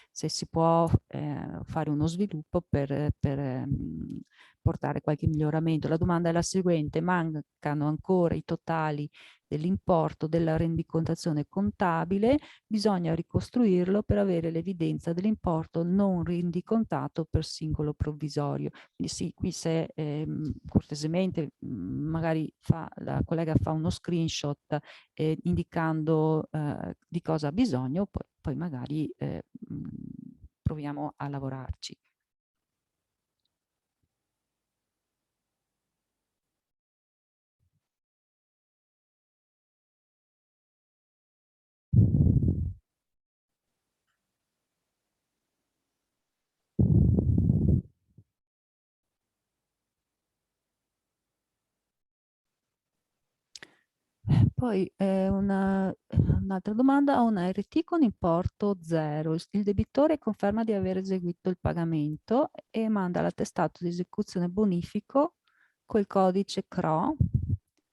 si può fare uno sviluppo per portare qualche miglioramento. La domanda è la seguente: mancano ancora i totali dell'importo della rendicontazione contabile, bisogna ricostruirlo per avere l'evidenza dell'importo non rendicontato per singolo provvisorio. Quindi sì, qui se cortesemente magari la collega fa uno screenshot indicando di cosa ha bisogno, poi magari proviamo a lavorarci. Poi un'altra domanda: una RT con importo 0. Il debitore conferma di aver eseguito il pagamento e manda l'attestato di esecuzione bonifico col codice CRO.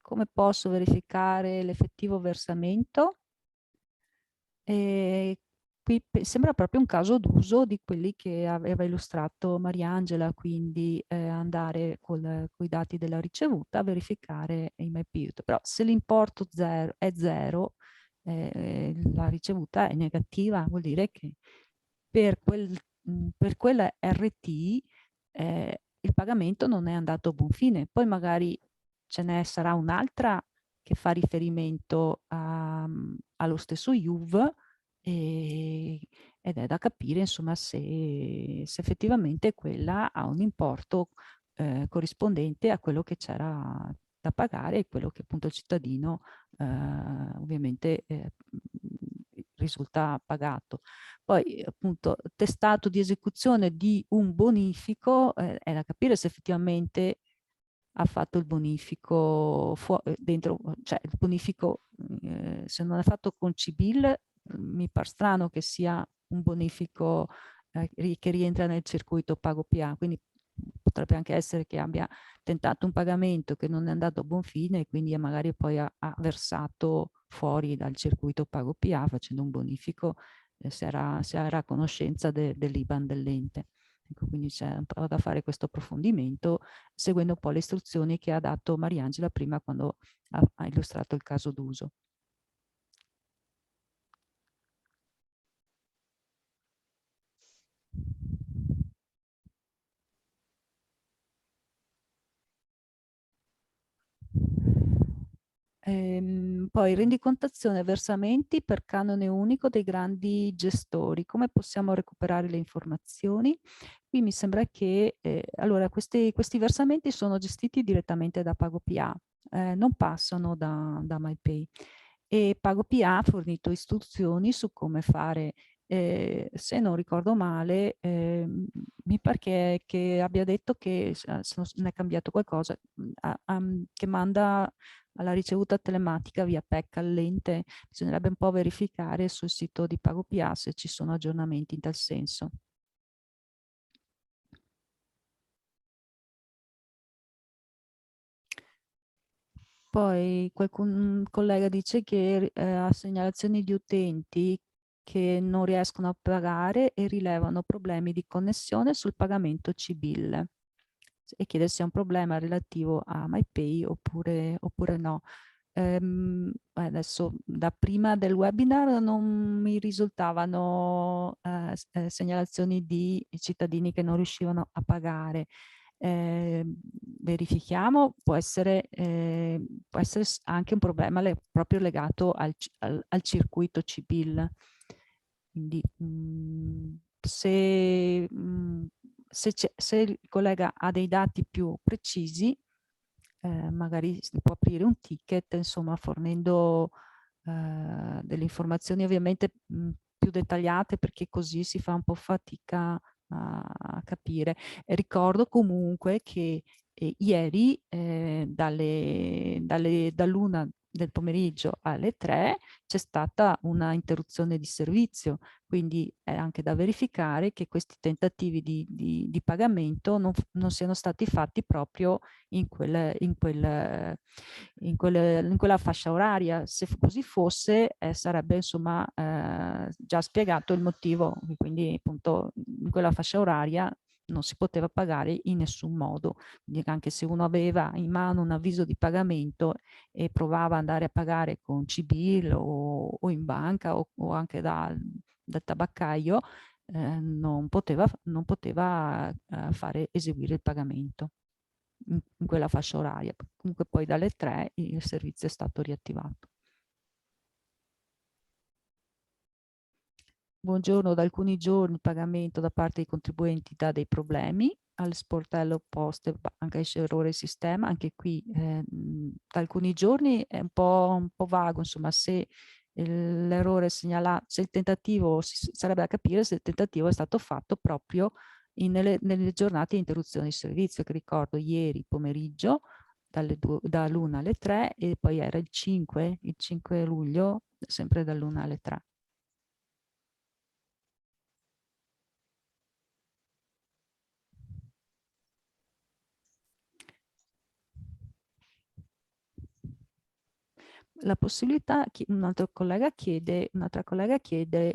Come posso verificare l'effettivo versamento? E qui sembra proprio un caso d'uso di quelli che aveva illustrato Mariangela, quindi andare con i dati della ricevuta a verificare i MyPIUT. Però se l'importo è zero, la ricevuta è negativa, vuol dire che per quella RT il pagamento non è andato a buon fine. Poi magari ce ne sarà un'altra che fa riferimento allo stesso IUV ed è da capire insomma se effettivamente quella ha un importo corrispondente a quello che c'era da pagare e quello che appunto il cittadino ovviamente risulta pagato. Poi appunto testato di esecuzione di un bonifico è da capire se effettivamente ha fatto il bonifico dentro, cioè il bonifico se non è fatto con CIBIL mi pare strano che sia un bonifico che rientra nel circuito pago PA, quindi potrebbe anche essere che abbia tentato un pagamento che non è andato a buon fine e quindi magari poi ha versato fuori dal circuito pago PA facendo un bonifico se era a conoscenza dell'IBAN dell'ente. Ecco, quindi c'è un po' da fare questo approfondimento seguendo un po' le istruzioni che ha dato Mariangela prima quando ha illustrato il caso d'uso. Poi rendicontazione e versamenti per canone unico dei grandi gestori. Come possiamo recuperare le informazioni? Qui mi sembra che allora questi versamenti sono gestiti direttamente da PagoPA, non passano da MyPay. E PagoPA ha fornito istruzioni su come fare. Se non ricordo male, mi pare che abbia detto che se non è cambiato qualcosa, che manda alla ricevuta telematica via PEC all'ente. Bisognerebbe un po' verificare sul sito di PagoPA se ci sono aggiornamenti in tal senso. Poi qualcun collega dice che ha segnalazioni di utenti che non riescono a pagare e rilevano problemi di connessione sul pagamento CIBIL e chiede se è un problema relativo a MyPay oppure no. Adesso da prima del webinar non mi risultavano segnalazioni di cittadini che non riuscivano a pagare. Verifichiamo, può essere anche un problema proprio legato al circuito CIBIL. Quindi se il collega ha dei dati più precisi, magari si può aprire un ticket, insomma, fornendo delle informazioni ovviamente più dettagliate, perché così si fa un po' fatica a capire. E ricordo comunque che ieri dall'1 del pomeriggio alle 3 c'è stata una interruzione di servizio, quindi è anche da verificare che questi tentativi di pagamento non siano stati fatti proprio in quella fascia oraria. Se così fosse sarebbe insomma già spiegato il motivo, quindi appunto in quella fascia oraria non si poteva pagare in nessun modo. Quindi anche se uno aveva in mano un avviso di pagamento e provava ad andare a pagare con CBIL o in banca o anche dal tabaccaio, non poteva fare eseguire il pagamento in quella fascia oraria. Comunque poi dalle 3 il servizio è stato riattivato. Buongiorno, da alcuni giorni il pagamento da parte dei contribuenti dà dei problemi. Al sportello poste anche esce errore sistema, anche qui da alcuni giorni è un po' vago, insomma, se l'errore segnalato, se il tentativo, sarebbe da capire se il tentativo è stato fatto proprio nelle giornate di interruzione di servizio, che ricordo ieri pomeriggio dall'1 alle 3 e poi era il 5 luglio, sempre dall'1 alle 3. La possibilità, un'altra collega chiede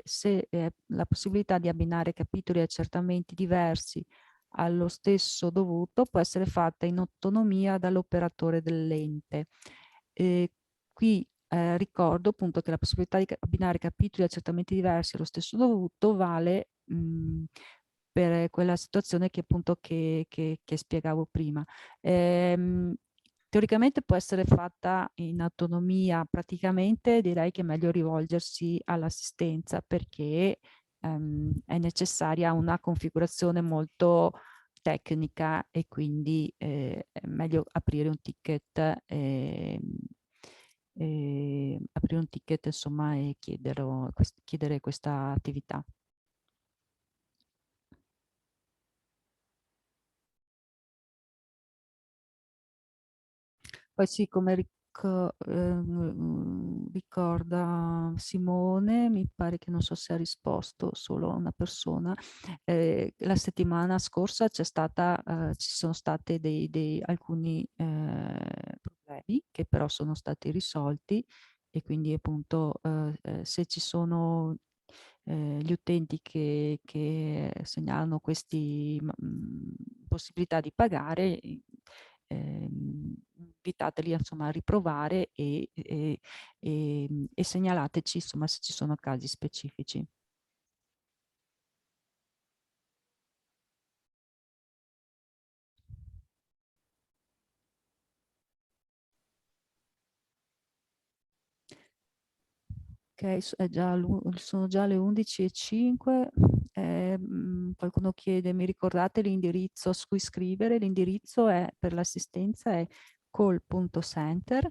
se la possibilità di abbinare capitoli e accertamenti diversi allo stesso dovuto può essere fatta in autonomia dall'operatore dell'ente. Qui ricordo appunto che la possibilità di abbinare capitoli e accertamenti diversi allo stesso dovuto vale per quella situazione che appunto che spiegavo prima. Teoricamente può essere fatta in autonomia, praticamente direi che è meglio rivolgersi all'assistenza perché è necessaria una configurazione molto tecnica e quindi è meglio aprire un ticket, insomma, e chiedere questa attività. Poi sì, come ricorda Simone, mi pare che non so se ha risposto solo a una persona, la settimana scorsa ci sono stati alcuni problemi che però sono stati risolti e quindi appunto se ci sono gli utenti che segnalano queste possibilità di pagare, invitateli insomma a riprovare e segnalateci insomma se ci sono casi specifici. Ok, sono già le 11:05. Qualcuno chiede, mi ricordate l'indirizzo su cui scrivere? L'indirizzo per l'assistenza è call.center,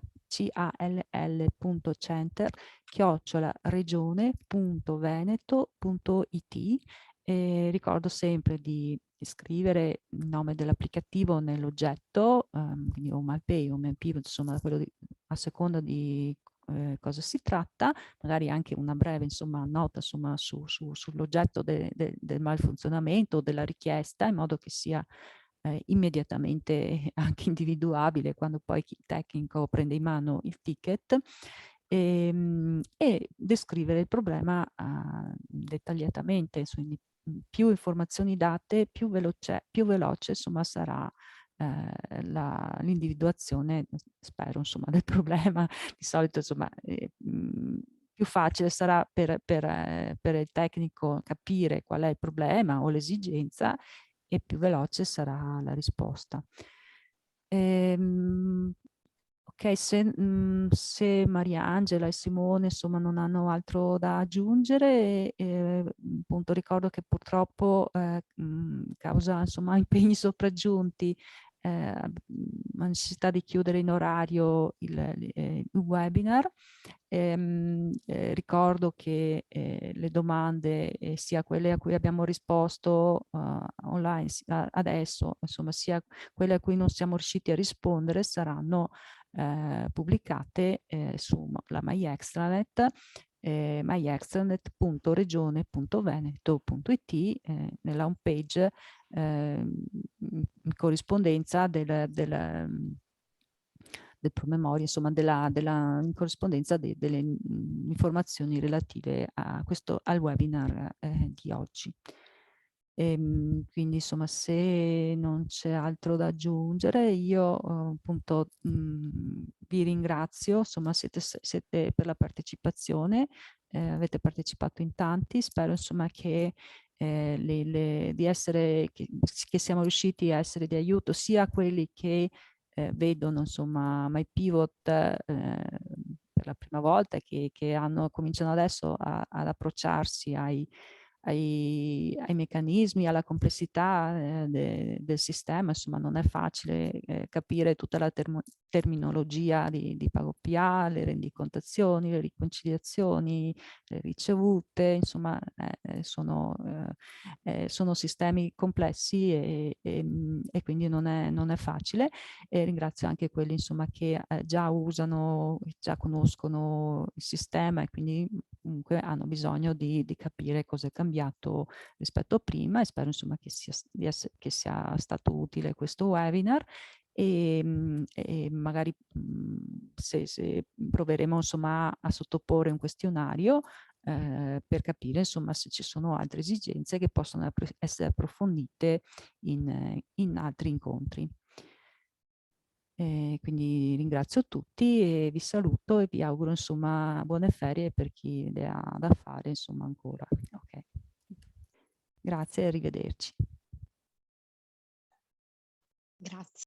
call.center, @regione.veneto.it. Ricordo sempre di scrivere il nome dell'applicativo nell'oggetto, quindi o Malpay o MenPivo, insomma, a seconda di cosa si tratta, magari anche una breve insomma, nota insomma, sull'oggetto del malfunzionamento o della richiesta, in modo che sia immediatamente anche individuabile quando poi il tecnico prende in mano il ticket, e descrivere il problema dettagliatamente. Più informazioni date, più veloce insomma, sarà l'individuazione, spero, insomma, del problema. Di solito, insomma, più facile sarà per il tecnico capire qual è il problema o l'esigenza e più veloce sarà la risposta. Ok, se Mariangela e Simone insomma non hanno altro da aggiungere, appunto ricordo che purtroppo causa insomma impegni sopraggiunti, la necessità di chiudere in orario il webinar. Ricordo che le domande, sia quelle a cui abbiamo risposto online adesso, insomma, sia quelle a cui non siamo riusciti a rispondere, saranno pubblicate sulla MyExtranet, myextranet.regione.veneto.it, nella home page in corrispondenza del promemoria, insomma, in corrispondenza delle informazioni relative al webinar di oggi. Quindi insomma, se non c'è altro da aggiungere, io appunto vi ringrazio, insomma siete per la partecipazione, avete partecipato in tanti, spero insomma che di essere, che siamo riusciti a essere di aiuto sia a quelli che vedono insomma MyPivot per la prima volta, che cominciano adesso ad approcciarsi ai meccanismi, alla complessità del sistema. Insomma, non è facile capire tutta la terminologia di pago PA, le rendicontazioni, le riconciliazioni, le ricevute, insomma, sono sistemi complessi e quindi non è facile. E ringrazio anche quelli insomma, che già usano, già conoscono il sistema e quindi comunque hanno bisogno di capire cosa è cambiato rispetto a prima, e spero insomma che sia stato utile questo webinar. E magari se proveremo insomma a sottoporre un questionario per capire insomma se ci sono altre esigenze che possono essere approfondite in altri incontri. Quindi ringrazio tutti e vi saluto e vi auguro insomma buone ferie per chi le ha da fare insomma ancora. Okay. Grazie e arrivederci. Grazie.